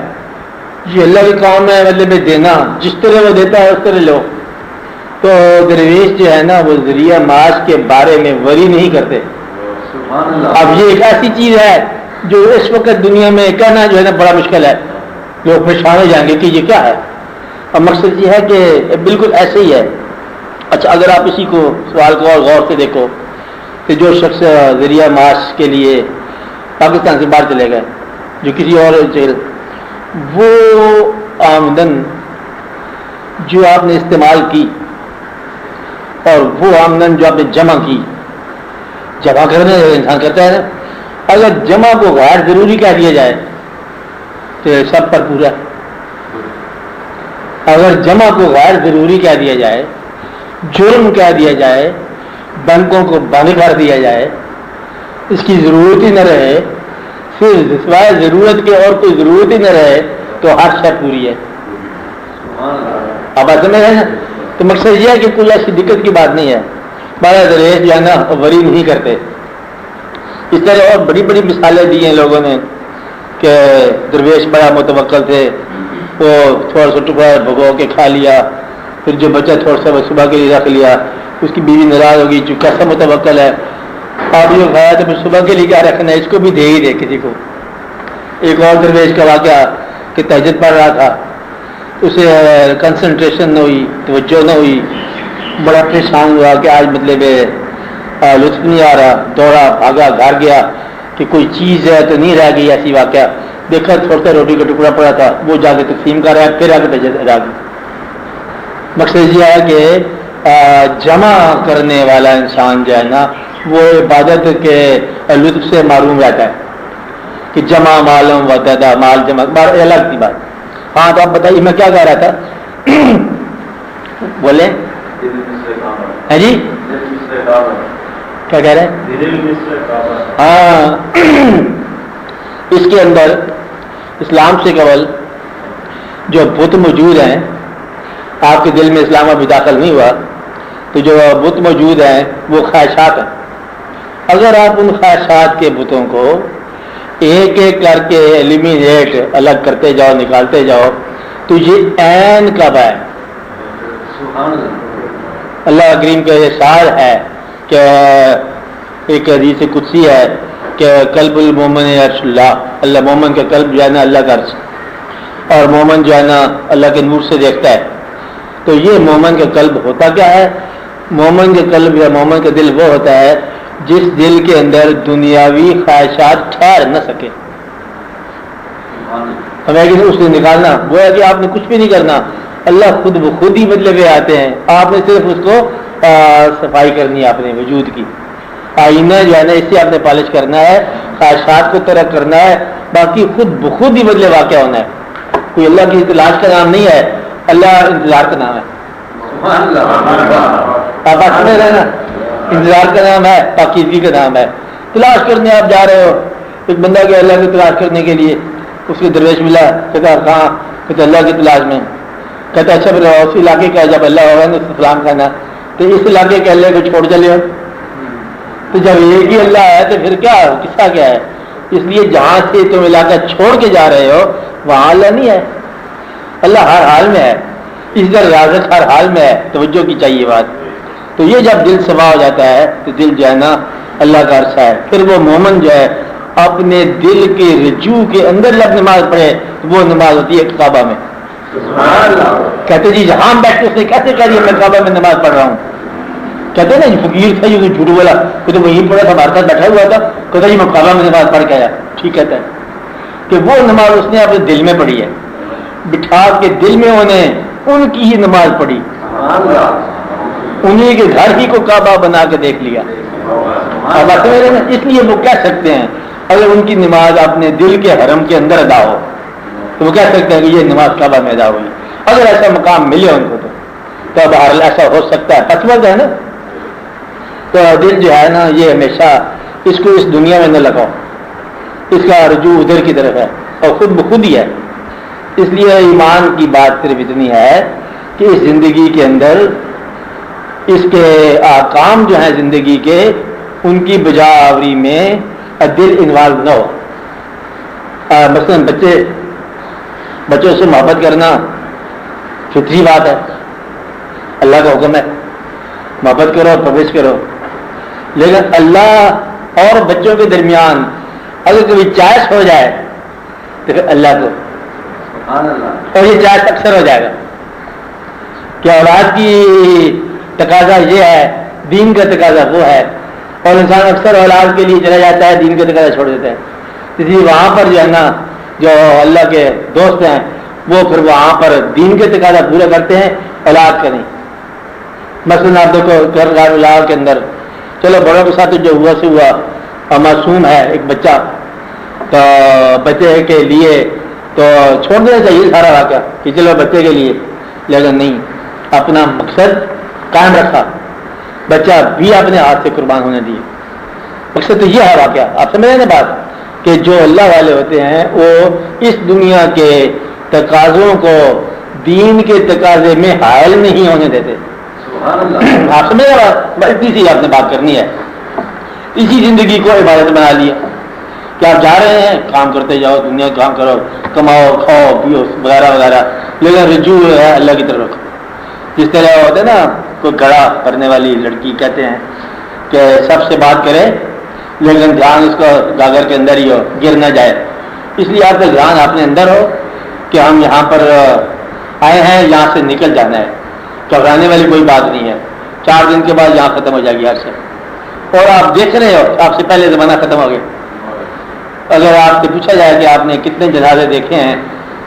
یہ اللہ کے کام ہے، مطلب دینا، جس طرح وہ دیتا ہے اس طرح لو. تو درویش جو ہے نا وہ ذریعہ معاش کے بارے میں وری نہیں کرتے. اب یہ ایک ایسی چیز ہے جو اس وقت دنیا میں کہنا جو ہے نا بڑا مشکل ہے. لوگ پریشان ہو جائیں گے کہ یہ کیا ہے. اب مقصد یہ ہے کہ بالکل ایسے ہی ہے. اچھا اگر آپ اسی کو سوال کو اور غور سے دیکھو کہ جو شخص ذریعہ معاش کے لیے پاکستان سے باہر چلے گئے، جو کسی اور جگہ، وہ آمدن جو آپ نے استعمال کی اور وہ آمدن جو آپ نے جمع کی، جمع کرنے انسان کرتا ہے نا، اگر جمع کو غیر ضروری کہہ دیا جائے تو سب پر پورا. اگر جمع کو غیر ضروری کہہ دیا جائے، جرم کہہ دیا جائے، بینکوں کو بند کر دیا جائے، اس کی ضرورت ہی نہ رہے، پھر سوائے ضرورت کے اور کوئی ضرورت ہی نہ رہے تو ہر شے پوری ہے. اب ایسے میں ہے نا، تو مقصد یہ ہے کہ کوئی ایسی دقت کی بات نہیں ہے. بڑا درویش جو ہے نا وری نہیں کرتے. اس طرح اور بڑی بڑی مثالیں دی ہیں لوگوں نے کہ درویش بڑا متوکل تھے، وہ تھوڑا سا ٹکڑا بھگو کے کھا لیا، پھر جو بچہ تھوڑا سا صبح کے لیے رکھ لیا، اس کی بیوی ناراض ہوگی جو کیسا متوکل ہے، آپ یہ کھایا تو پھر صبح کے لیے کیا رکھنا ہے، اس کو بھی دے ہی دے کسی کو. ایک اور درویش کا واقعہ کہ تہجد پڑھ رہا تھا، اسے کنسنٹریشن نہ ہوئی، توجہ نہ ہوئی، بڑا پریشان ہوا کہ آج مطلب لطف نہیں آ رہا، دوڑا بھاگا گھر گیا کہ کوئی چیز ہے تو نہیں رہ گئی. ایسی واقعہ دیکھا تھوڑا سا روٹی کا ٹکڑا پڑا تھا، وہ جا کے تقسیم کر رہا ہے، پھر آ کے تہجد ادا کی. مقصد یہ ہے کہ جمع کرنے والا انسان جو ہے نا وہ عبادت کے لطف سے معروم رہتا ہے کہ جمع معلوم وعدہ مال جمع الگ کی بات. ہاں تو آپ بتائیے میں کیا کہہ رہا تھا؟ بولے ہے جی کیا کہہ رہے ہیں؟ ہاں اس کے اندر اسلام سے قبل جو بت موجود ہیں، آپ کے دل میں اسلام ابھی داخل نہیں ہوا تو جو بت موجود ہیں وہ خواہشات ہیں. اگر آپ ان خواہشات کے بتوں کو ایک ایک کر کے ایلیمینیٹ الگ کرتے جاؤ، نکالتے جاؤ، تو یہ عین کعبہ ہے. اللہ کریم کا ارشاد ہے کہ ایک حدیث قدسی ہے کہ قلب المومن عرش اللہ، اللہ مومن کا قلب جو ہے نا اللہ کا عرش، اور مومن جو ہے نا اللہ کے نور سے دیکھتا ہے. تو یہ مومن کا قلب ہوتا کیا ہے؟ مومن کا قلب یا مومن کا دل وہ ہوتا ہے جس دل کے اندر دنیاوی خواہشات ٹھہر نہ سکے. ہمیں اس کو نکالنا وہ ہے کہ آپ نے کچھ بھی نہیں کرنا، اللہ خود بخود ہی بدلے ہوئے آتے ہیں، آپ نے صرف اس کو صفائی کرنی ہے اپنے وجود کی. آئینہ جو ہے نا اس سے آپ نے پالش کرنا ہے، خواہشات کو ترک کرنا ہے، باقی خود بخود ہی بدلے واقع ہونا ہے. کوئی اللہ کی تلاش کا نام نہیں ہے، اللہ انتظار کا نام ہے. آپ سمجھ رہے ہیں نا، انتظار کا نام ہے، پاکیزگی کا نام ہے. تلاش کرنے آپ جا رہے ہو، ایک بندہ گیا اللہ کی تلاش کرنے کے لیے، اس کے درویش ملا، کہتا کہاں؟ کہتے اللہ کی تلاش میں. کہتا اچھا پھر اس علاقے کا جب اللہ ہوگا نا سلام کھانا، تو اس علاقے کے اللہ کو چھوڑ چلے ہو. تو جب ایک ہی اللہ ہے تو پھر کیا قصہ کیا ہے؟ اس لیے جہاں سے تم علاقہ چھوڑ کے جا رہے ہو وہاں اللہ نہیں ہے، اللہ ہر حال میں ہے. اس در رازق ہر حال میں ہے. توجہ کی چاہیے بات. تو یہ جب دل صفا ہو جاتا ہے تو دل جو ہے نا اللہ کا عرصہ ہے. پھر وہ مومن جو ہے اپنے دل کے رجوع کے اندر جب نماز پڑھے تو وہ نماز ہوتی ہے کعبہ میں. کہتے جی جہاں بیٹھے اس نے کیسے کہہ دیا میں کعبہ میں نماز پڑھ رہا ہوں؟ کہتے ہیں نا فقیر تھا جو جھوٹ بولا، وہ تو وہیں پڑھا تھا، ہمارے ساتھ بیٹھا ہوا تھا، کہتا جی میں کعبہ میں نماز پڑھ کے آیا. ٹھیک کہتا ہے کہ وہ نماز اس نے اپنے دل میں پڑھی ہے، بٹھا کے دل میں انہیں ان کی ہی نماز پڑھی، انہیں کے گھر ہی کو کعبہ بنا کے دیکھ لیا. اس لیے وہ کہہ سکتے ہیں اگر ان کی نماز اپنے دل کے حرم کے اندر ادا ہو تو وہ کہہ سکتے ہیں کہ یہ نماز کعبہ میں ادا ہوئی. اگر ایسا مقام ملے ان کو تو بہرحال ایسا ہو سکتا ہے. پسمد ہے نا. تو دل جو ہے نا یہ ہمیشہ اس کو اس دنیا میں نہ لگاؤ، اس کا رجوع ادھر کی طرف ہے اور خود بخود ہی ہے. اس لیے ایمان کی بات صرف اتنی ہے کہ اس زندگی کے اندر اس کے احکام جو ہیں زندگی کے ان کی بجا آوری میں دل انوالو نہ ہو. مثلاً بچوں سے محبت کرنا فطری بات ہے، اللہ کا حکم ہے محبت کرو پرورش کرو. لیکن اللہ اور بچوں کے درمیان اگر کبھی چائس ہو جائے تو پھر اللہ کو، اور یہ چائس اکثر ہو جائے گا کہ اولاد کی تقاضا یہ ہے، دین کا تقاضا وہ ہے، اور انسان اکثر اولاد کے لیے چلا جاتا ہے، دین کا تقاضا چھوڑ دیتا ہے. اس لیے وہاں پر جو ہے نا جو اللہ کے دوست ہیں وہ پھر وہاں پر دین کے تقاضا پورے کرتے ہیں، اولاد کا نہیں. مثلاً آپ دیکھو گھر کے اندر چلو بڑوں کے ساتھ جو ہوا سے ہوا، اور معصوم ہے ایک بچہ، تو بچے کے لیے تو چھوڑ دینا چاہیے سارا واقعہ کہ چلو بچے کے لیے، لیکن نہیں، اپنا مقصد قائم رکھا، بچہ بھی اپنے ہاتھ سے قربان ہونے دیے. مقصد تو یہ ہے واقعہ. آپ سمجھ رہے ہیں بات کہ جو اللہ والے ہوتے ہیں وہ اس دنیا کے تقاضوں کو دین کے تقاضے میں حائل نہیں ہونے دیتے. آپ سمجھ رہے بات؟ اتنی سی آپ نے بات کرنی ہے. اسی زندگی کو عبادت بنا لیا کہ آپ جا رہے ہیں کام کرتے جاؤ، دنیا کام کرو، کماؤ کھاؤ پیو وغیرہ وغیرہ، لیکن رجوع ہے اللہ کی طرف رکھو. جس طرح ہوتا ہے نا کوئی گڑا کرنے والی لڑکی کہتے ہیں کہ سب سے بات کرے لیکن دھیان اس کو گاگر کے اندر ہی ہو، گر نہ جائے. اس لیے آپ کا دھیان اپنے اندر ہو کہ ہم یہاں پر آئے ہیں، یہاں سے نکل جانا ہے. گھبرانے والی کوئی بات نہیں ہے. 4 دن کے بعد یہاں ختم ہو جائے گی ہر سے. اور آپ دیکھ رہے ہو آپ سے پہلے زمانہ ختم ہو گیا. اگر آپ سے پوچھا جائے کہ آپ نے کتنے جنازے دیکھے ہیں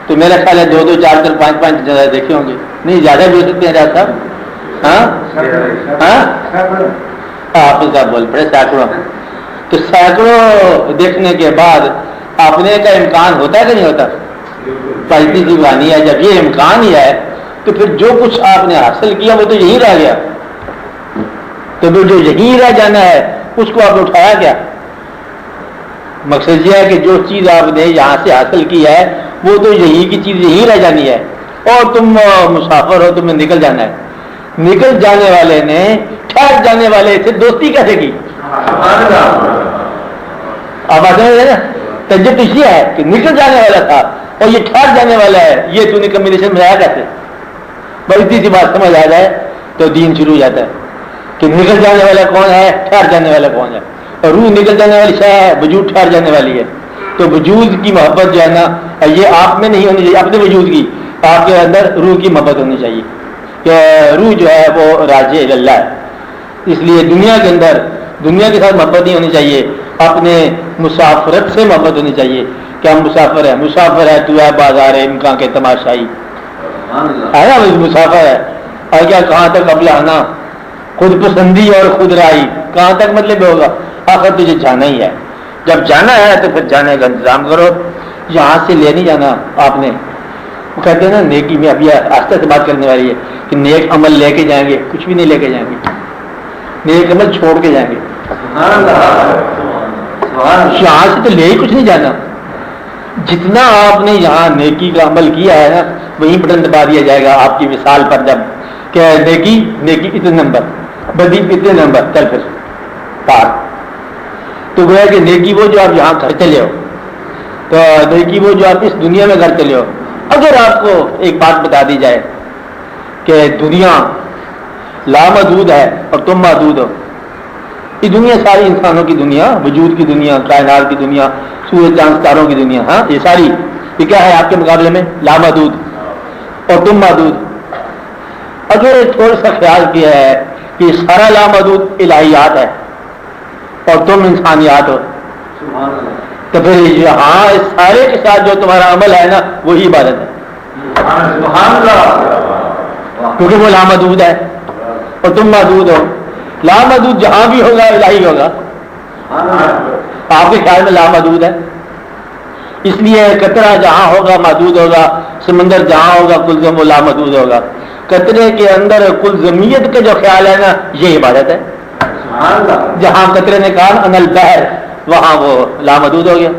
تو میرا خیال ہے 2 4 5 جنازے دیکھے ہوں گے. نہیں زیادہ بھی ہو سکتے ہیں جناب صاحب. آپ صاحب بول پڑے سینکڑوں. تو سینکڑوں دیکھنے کے بعد اپنے کا امکان ہوتا ہے کہ نہیں ہوتا؟ پلٹی سی بانی ہے. جب یہ امکان ہی ہے تو پھر جو کچھ آپ نے حاصل کیا وہ تو یہی رہ گیا. تو پھر جو یہی رہ جانا ہے اس کو آپ نے اٹھایا کیا؟ مقصد یہ ہے کہ جو چیز آپ نے یہاں سے حاصل کی ہے وہ تو یہی کی چیز یہی رہ جانی ہے، اور تم مسافر ہو، تمہیں نکل جانا ہے. نکل جانے والے نے ٹھہر جانے والے سے دوستی کیسے کی؟ آپ سمجھ رہے نا؟ تجربہ تو یہ ہے کہ نکل جانے والا تھا اور یہ ٹھہر جانے والا ہے، یہ تو نے کمبینیشن میں آیا کیسے؟ بڑی سی بات سمجھ آ جائے تو دین شروع ہو جاتا ہے کہ نکل جانے والا کون ہے، ٹھہر جانے والا کون ہے. اور روح نکل جانے والی شے ہے، وجود ٹھہر جانے والی ہے. تو وجود کی محبت جو ہے نا یہ آپ میں نہیں ہونی چاہیے، اپنے وجود کی، آپ کے اندر روح کی محبت ہونی چاہیے کہ روح جو ہے وہ راجع اللہ ہے. اس لیے دنیا کے اندر دنیا کے ساتھ محبت نہیں ہونی چاہیے، اپنے مسافرت سے محبت ہونی چاہیے کہ ہم مسافر ہیں. مسافر ہے تو ہے بازار ہے امکان کے تماشائی ہے نا، مسافر ہے اور کیا کہاں تک اب لانا، خود پسندی اور خود رائی کہاں تک مطلب ہوگا، آخر تجھے جانا ہی ہے. جب جانا ہے تو پھر جانے کا انتظام کرو، یہاں سے لے نہیں جانا آپ نے. وہ کہتے ہیں نا نیکی میں ابھی آستہ سے بات کرنے والی ہے کہ نیک عمل لے کے جائیں گے، کچھ بھی نہیں لے کے جائیں گے، نیک عمل چھوڑ کے جائیں گے. یہاں سے تو لے ہی کچھ نہیں جانا، جتنا آپ نے یہاں نیکی کا عمل کیا ہے نا وہیں بٹن دبا دیا جائے گا آپ کی مثال پر. جب کہ نیکی اتنے نمبر، بدی اتنے نمبر، چل پھر پار. تو گویا کہ نیکی وہ جو آپ یہاں گھر چلے ہو، تو نیکی وہ جو آپ اس دنیا میں گھر چلے ہو. اگر آپ کو ایک بات بتا دی جائے کہ دنیا لامحدود ہے اور تم محدود ہو، یہ دنیا ساری انسانوں کی دنیا، وجود کی دنیا، کائنات کی دنیا، سورج چاند ستاروں کی دنیا، ہاں یہ ساری یہ کیا ہے آپ کے مقابلے میں؟ لامحدود اور تم محدود. اگر تھوڑا سا خیال کیا ہے کہ سارا لامحدود الہیات ہے اور تم انسانیات ہو، تو پھر یہاں اس سارے کے ساتھ جو تمہارا عمل ہے نا وہی عبادت ہے، کیونکہ وہ لامحدود ہے اور تم محدود ہو. لامحدود جہاں بھی ہوگا الہی ہوگا، آپ کے خیال میں لامحدود ہے. اس لیے قطرہ جہاں ہوگا محدود ہوگا، سمندر جہاں ہوگا کلزم وہ لامحدود ہوگا. قطرے کے اندر کلزمیت کا جو خیال ہے نا یہ عبادت ہے. جہاں قطرے نے کہا ان البحر وہاں وہ لامحدود ہو گیا.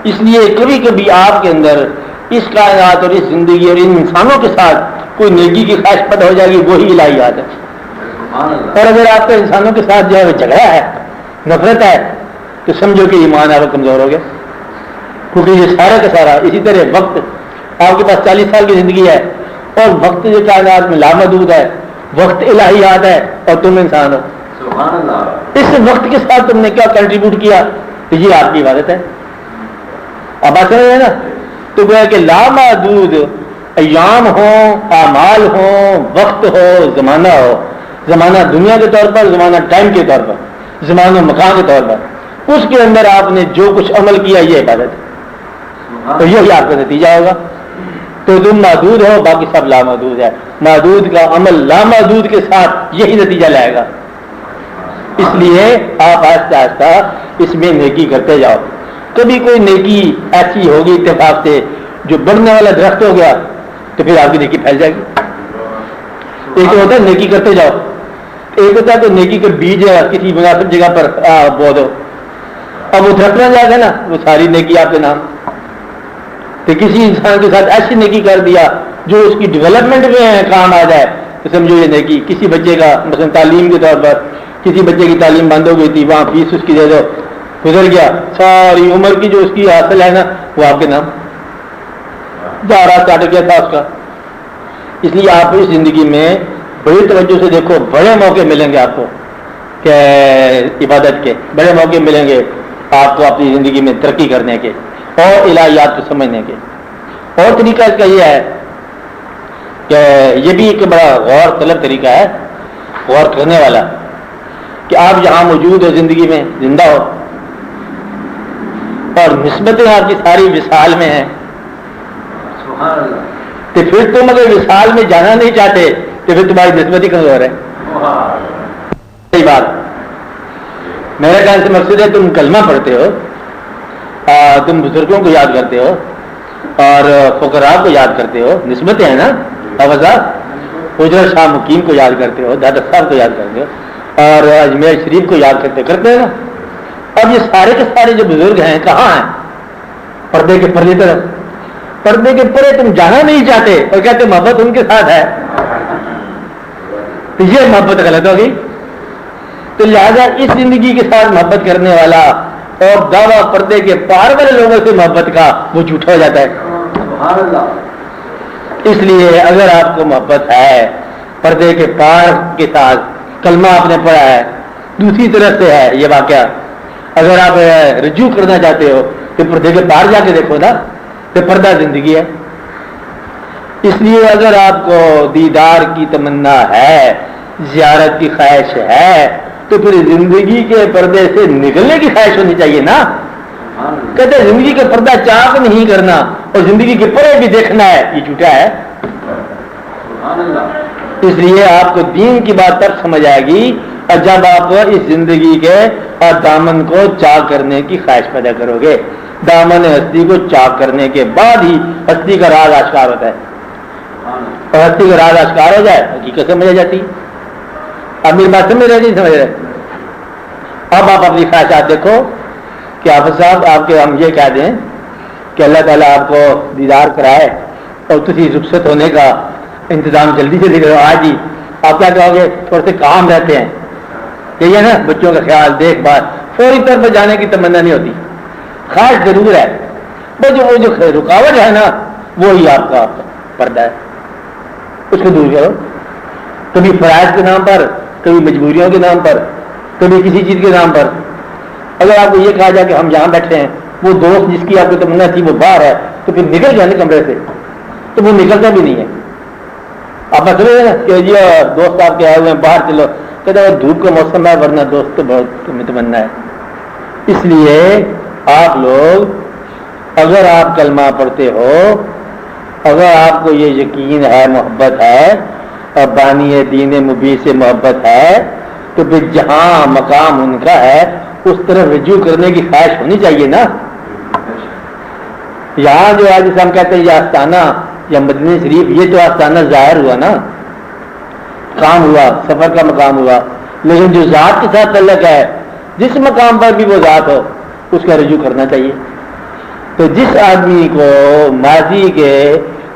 اس لیے کبھی کبھی آپ کے اندر اس کائنات اور اس زندگی اور ان انسانوں کے ساتھ کوئی نیکی کی خواہش پیدا ہو جائے گی، وہی الہیات ہے. اور اگر آپ کا انسانوں کے ساتھ جو ہے وہ جھگڑا ہے، نفرت ہے، تو سمجھو کہ ایمان آپ کمزور ہو گیا. کیونکہ یہ سارا کا سارا اسی طرح وقت، آپ کے پاس 40 سال کی زندگی ہے اور وقت جو کائنات میں لامحدود ہے، وقت الہیات ہے اور تم انسان ہو. اس وقت کے ساتھ تم نے کیا کنٹریبیوٹ کیا، تو یہ آپ کی عبادت ہے. اب بات سمجھ رہے نا؟ تو گویا کہ لامحدود ایام ہوں، اعمال ہوں، وقت ہو، زمانہ ہو، زمانہ دنیا کے طور پر، زمانہ ٹائم کے طور پر، زمانہ مکان کے طور پر، اس کے اندر آپ نے جو کچھ عمل کیا یہ عبادت ہے، تو یہی آپ کا نتیجہ ہوگا. تو تم محدود ہو، باقی سب لامحدود ہے. محدود کا عمل لامحدود کے ساتھ یہی نتیجہ لائے گا. اس لیے آپ آہستہ آہستہ اس میں نیکی کرتے جاؤ. کبھی کوئی نیکی ایسی ہوگی اتفاق سے جو بڑھنے والا درخت ہو گیا تو پھر آپ کی نیکی پھیل جائے گی. ایک ہوتا ہے نیکی کرتے جاؤ، ایک ہوتا ہے تو نیکی کے بیج کسی مناسب جگہ پر بو دو، اب وہ درخت بن جائے گا نا، وہ ساری نیکی آپ کے نام. تو کسی انسان کے ساتھ ایسی نیکی کر دیا جو اس کی ڈیولپمنٹ میں کام آ جائے تو سمجھو یہ نیکی. کسی بچے کا مثلا تعلیم کے طور پر کسی بچے کی تعلیم بند ہو گئی تھی، وہاں فیس اس کی دے دو، گزر گیا، ساری عمر کی جو اس کی حاصل ہے نا وہ آپ کے نام، جا رہا کاٹ گیا تھا اس کا. اس لیے آپ اس زندگی میں بڑی توجہ سے دیکھو، بڑے موقع ملیں گے آپ کو کہ عبادت کے، بڑے موقع ملیں گے آپ کو اپنی زندگی میں ترقی کرنے کے اور الہیات کو سمجھنے کے. اور طریقہ اس کا یہ ہے کہ یہ بھی ایک بڑا غور طلب طریقہ ہے، غور کرنے والا، کہ آپ یہاں موجود ہو، زندگی میں زندہ ہو اور نسبتیں آپ کی ساری وصال میں ہیں. تو پھر تم اگر وصال میں جانا نہیں چاہتے تو پھر تمہاری نسبت ہی کمزور ہے. صحیح بات. میرے خیال سے مقصد ہے تم کلمہ پڑھتے ہو، تم بزرگوں کو یاد کرتے ہو اور فقراء کو یاد کرتے ہو، نسبتیں ہیں نا. حجرہ شاہ مقیم کو یاد کرتے ہو، دادا صاحب کو یاد کرتے ہو اور اجمیر شریف کو یاد کرتے ہیں نا. اب یہ سارے کے سارے جو بزرگ ہیں کہاں ہیں؟ پردے کے پرلی طرف. پردے کے پرے تم جانا نہیں چاہتے اور کہتے محبت ان کے ساتھ ہے، تو یہ محبت غلط ہوگی. تو لہذا اس زندگی کے ساتھ محبت کرنے والا اور دعویٰ پردے کے پار والے لوگوں سے محبت کا وہ جھوٹا ہو جاتا ہے. اس لیے اگر آپ کو محبت ہے پردے کے پار کے ساتھ، کلمہ آپ نے پڑھا ہے، دوسری طرف سے ہے یہ واقعہ، اگر آپ رجوع کرنا چاہتے ہو کہ پردے کے پار جا کے دیکھو نا کہ پردہ زندگی ہے. اس لیے اگر آپ کو دیدار کی تمنا ہے، زیارت کی خواہش ہے، تو پھر زندگی کے پردے سے نکلنے کی خواہش ہونی چاہیے نا. کہتے ہیں زندگی کا پردہ چاک نہیں کرنا اور زندگی کے پرے بھی دیکھنا ہے، یہ جھوٹا ہے. اس لیے آپ کو دین کی بات تب سمجھ آئے گی اور جب آپ اس زندگی کے دامن کو چاک کرنے کی خواہش پیدا کرو گے. دامن ہستی کو چاک کرنے کے بعد ہی ہستی کا راز آشکار ہوتا ہے، اور ہستی کا راز آشکار ہو جائے حقیقت سمجھ آ جاتی. اب میری بات سمجھ رہے نہیں سمجھ رہے؟ اب آپ اپنی خواہشات دیکھو کہ حافظ صاحب آپ کے ہم یہ کہہ دیں کہ اللہ تعالیٰ آپ کو دیدار کرائے اور تجھے رخصت ہونے کا انتظام جلدی سے کرو آج ہی. آپ کیا کہو گے؟ تھوڑے سے کام رہتے ہیں، یہی ہے نا، بچوں کا خیال دیکھ بھال، فوری طور پر جانے کی تمنا نہیں ہوتی، خواہش ضرور ہے، بس وہ جو رکاوٹ ہے نا وہی آپ کا پردہ ہے، اس کو دور کرو. کبھی فرائض کے نام پر، کبھی مجبوریوں کے نام پر، کبھی کسی چیز کے نام پر. اگر آپ کو یہ کہا جائے کہ ہم یہاں بیٹھے ہیں، وہ دوست جس کی آپ کو تمنا تھی وہ باہر ہے، تو پھر نکل جائے نا کمرے سے، تو وہ نکلتا بھی نہیں ہے. آپ سمجھ رہے نا کہ جی دوست آپ کے آئے ہوئے ہیں باہر چلو، کہتے ہیں دھوپ کا موسم ہے ورنہ دوست تو بہت تمنا ہے. اس لیے آپ لوگ اگر آپ کلمہ پڑھتے ہو، اگر آپ کو یہ یقین ہے، محبت ہے اور بانی دین مبین سے محبت ہے، تو پھر جہاں مقام ان کا ہے اس طرف رجوع کرنے کی خواہش ہونی چاہیے نا. یہاں جو ہے جسے ہم کہتے ہیں یہ آستانہ یا مدینہ شریف، یہ تو آستانہ ظاہر ہوا نا، کام ہوا، سفر کا مقام ہوا، لیکن جو ذات کے ساتھ تعلق ہے، جس مقام پر بھی وہ ذات ہو اس کا رجوع کرنا چاہیے. تو جس آدمی کو ماضی کے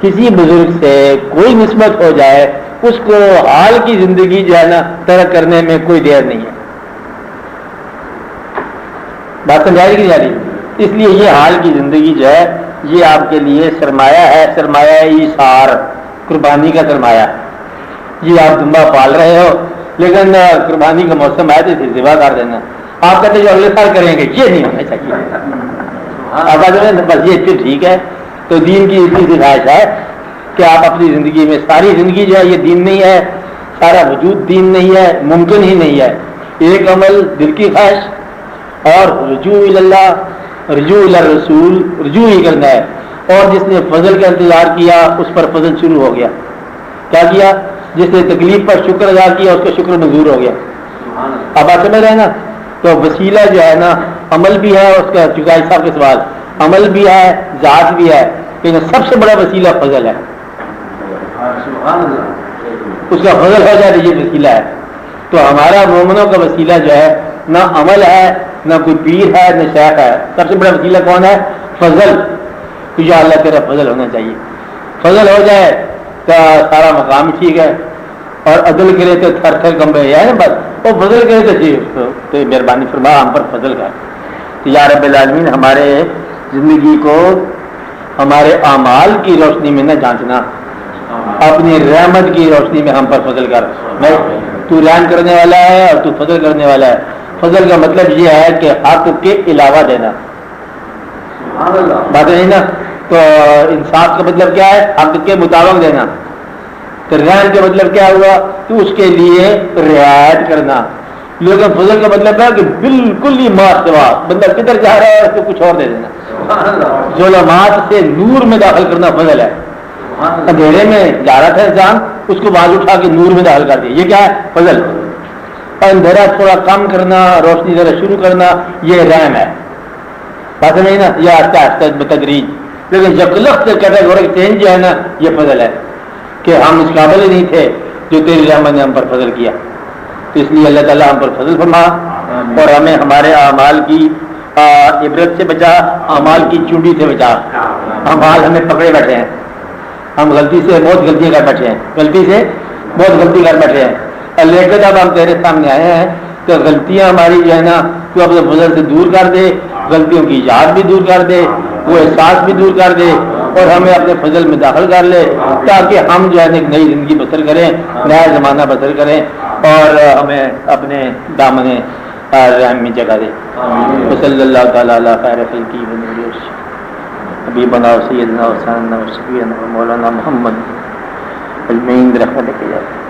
کسی بزرگ سے کوئی نسبت ہو جائے، اس کو حال کی زندگی جو ہے نا ترک کرنے میں کوئی دیر نہیں ہے. بات سمجھائی کہ نہیں جا رہی؟ اس لیے یہ حال کی زندگی جو ہے یہ آپ کے لیے سرمایہ ہے، سرمایہ ایثار، قربانی کا سرمایہ. یہ آپ دمبا پال رہے ہو لیکن قربانی کا موسم آئے تو اسے ذبح کر دینا. آپ کہتے ہیں جو اگلے سال کریں گے، یہ نہیں ہونا چاہیے. آپ بس یہ پھر ٹھیک ہے. تو دین کی اتنی خواہش ہے کہ آپ اپنی زندگی میں ساری زندگی جو ہے یہ دین نہیں ہے، سارا وجود دین نہیں ہے، ممکن ہی نہیں ہے. ایک عمل دل کی خواہش اور رجوع اللہ، رجوع الرسول، رجوع ہی کرنا ہے. اور جس نے فضل کا انتظار کیا اس پر فضل شروع ہو گیا. کیا کیا؟ جس نے تکلیف پر شکر ادا کیا اس کا شکر منظور ہو گیا. اب آپ سمجھ رہے ہیں نا؟ تو وسیلہ جو ہے نا عمل بھی ہے، اس کا چکائی صاحب کے سوال، عمل بھی ہے، ذات بھی ہے، لیکن سب سے بڑا وسیلہ فضل ہے. اس کا فضل ہو جائے تو یہ وسیلہ ہے. تو ہمارا مومنوں کا وسیلہ جو ہے نہ عمل ہے، نہ کوئی پیر ہے، نہ شیخ ہے. سب سے بڑا وسیلہ کون ہے؟ فضل. تو یا اللہ تیرا فضل ہونا چاہیے. فضل ہو جائے تو سارا مقام ٹھیک ہے. اور عدل کرے تو تھر تھر کمبے ہے نا بس. اور فضل کرے تو جی تو مہربانی فرما ہم پر فضل کر. تو یا رب العالمین ہمارے زندگی کو ہمارے اعمال کی روشنی میں نہ جانچنا، اپنی رحمت کی روشنی میں ہم پر فضل کر. میں تو رحم کرنے والا ہے اور تو فضل کرنے والا ہے. فضل کا مطلب یہ ہے کہ حق کے علاوہ دینا. بات نہیں نا؟ تو انصاف کا مطلب کیا ہے؟ حق کے مطابق دینا. تو رحم کا مطلب کیا ہوا؟ تو اس کے لیے رعایت کرنا. لیکن فضل کا مطلب ہے کہ بالکل ہی ماسوا، بندہ کدھر جا رہا ہے اس کو کچھ اور دے دینا. ظلمات سے نور میں داخل کرنا فضل ہے. اندھیرے میں جا رہا تھا انسان، اس کو باز اٹھا کے نور میں داخل کر دیا، یہ کیا ہے؟ فضل. اور اندھیرا تھوڑا کم کرنا، روشنی ذرا شروع کرنا، یہ رحم ہے. بات نہیں نا؟ یہ آہستہ آہستہ بتدریج. لیکن جب لفظ کیٹیگورک چینج جو ہے نا یہ فضل ہے کہ ہم اس قابل ہی نہیں تھے جو تیری رحمت نے ہم پر فضل کیا. تو اس لیے اللہ تعالیٰ ہم پر فضل فرما اور ہمیں ہمارے اعمال کی عبرت سے بچا، اعمال کی چونڈی سے بچا. اعمال ہمیں پکڑے بیٹھے ہیں، ہم غلطی سے بہت غلطیاں کر بیٹھے ہیں، غلطی سے بہت غلطی کر بیٹھے ہیں. لیکن اب ہم تیرے سامنے آئے ہیں تو غلطیاں ہماری جو ہے نا تو اپنے فضل سے دور کر دے، غلطیوں کی یاد بھی دور کر دے، وہ احساس بھی دور کر دے اور ہمیں اپنے فضل میں داخل کر لے تاکہ ہم جو ہے ایک نئی زندگی بسر کریں، نیا زمانہ بسر کریں اور ہمیں اپنے دامن رحم میں جگہ دے. وصلی اللہ تعالیٰ علی خیر خلقی و نور عرش حبیبنا و سیدنا و سندنا و شفیعنا و مولانا محمد اجمعین برحمتک یا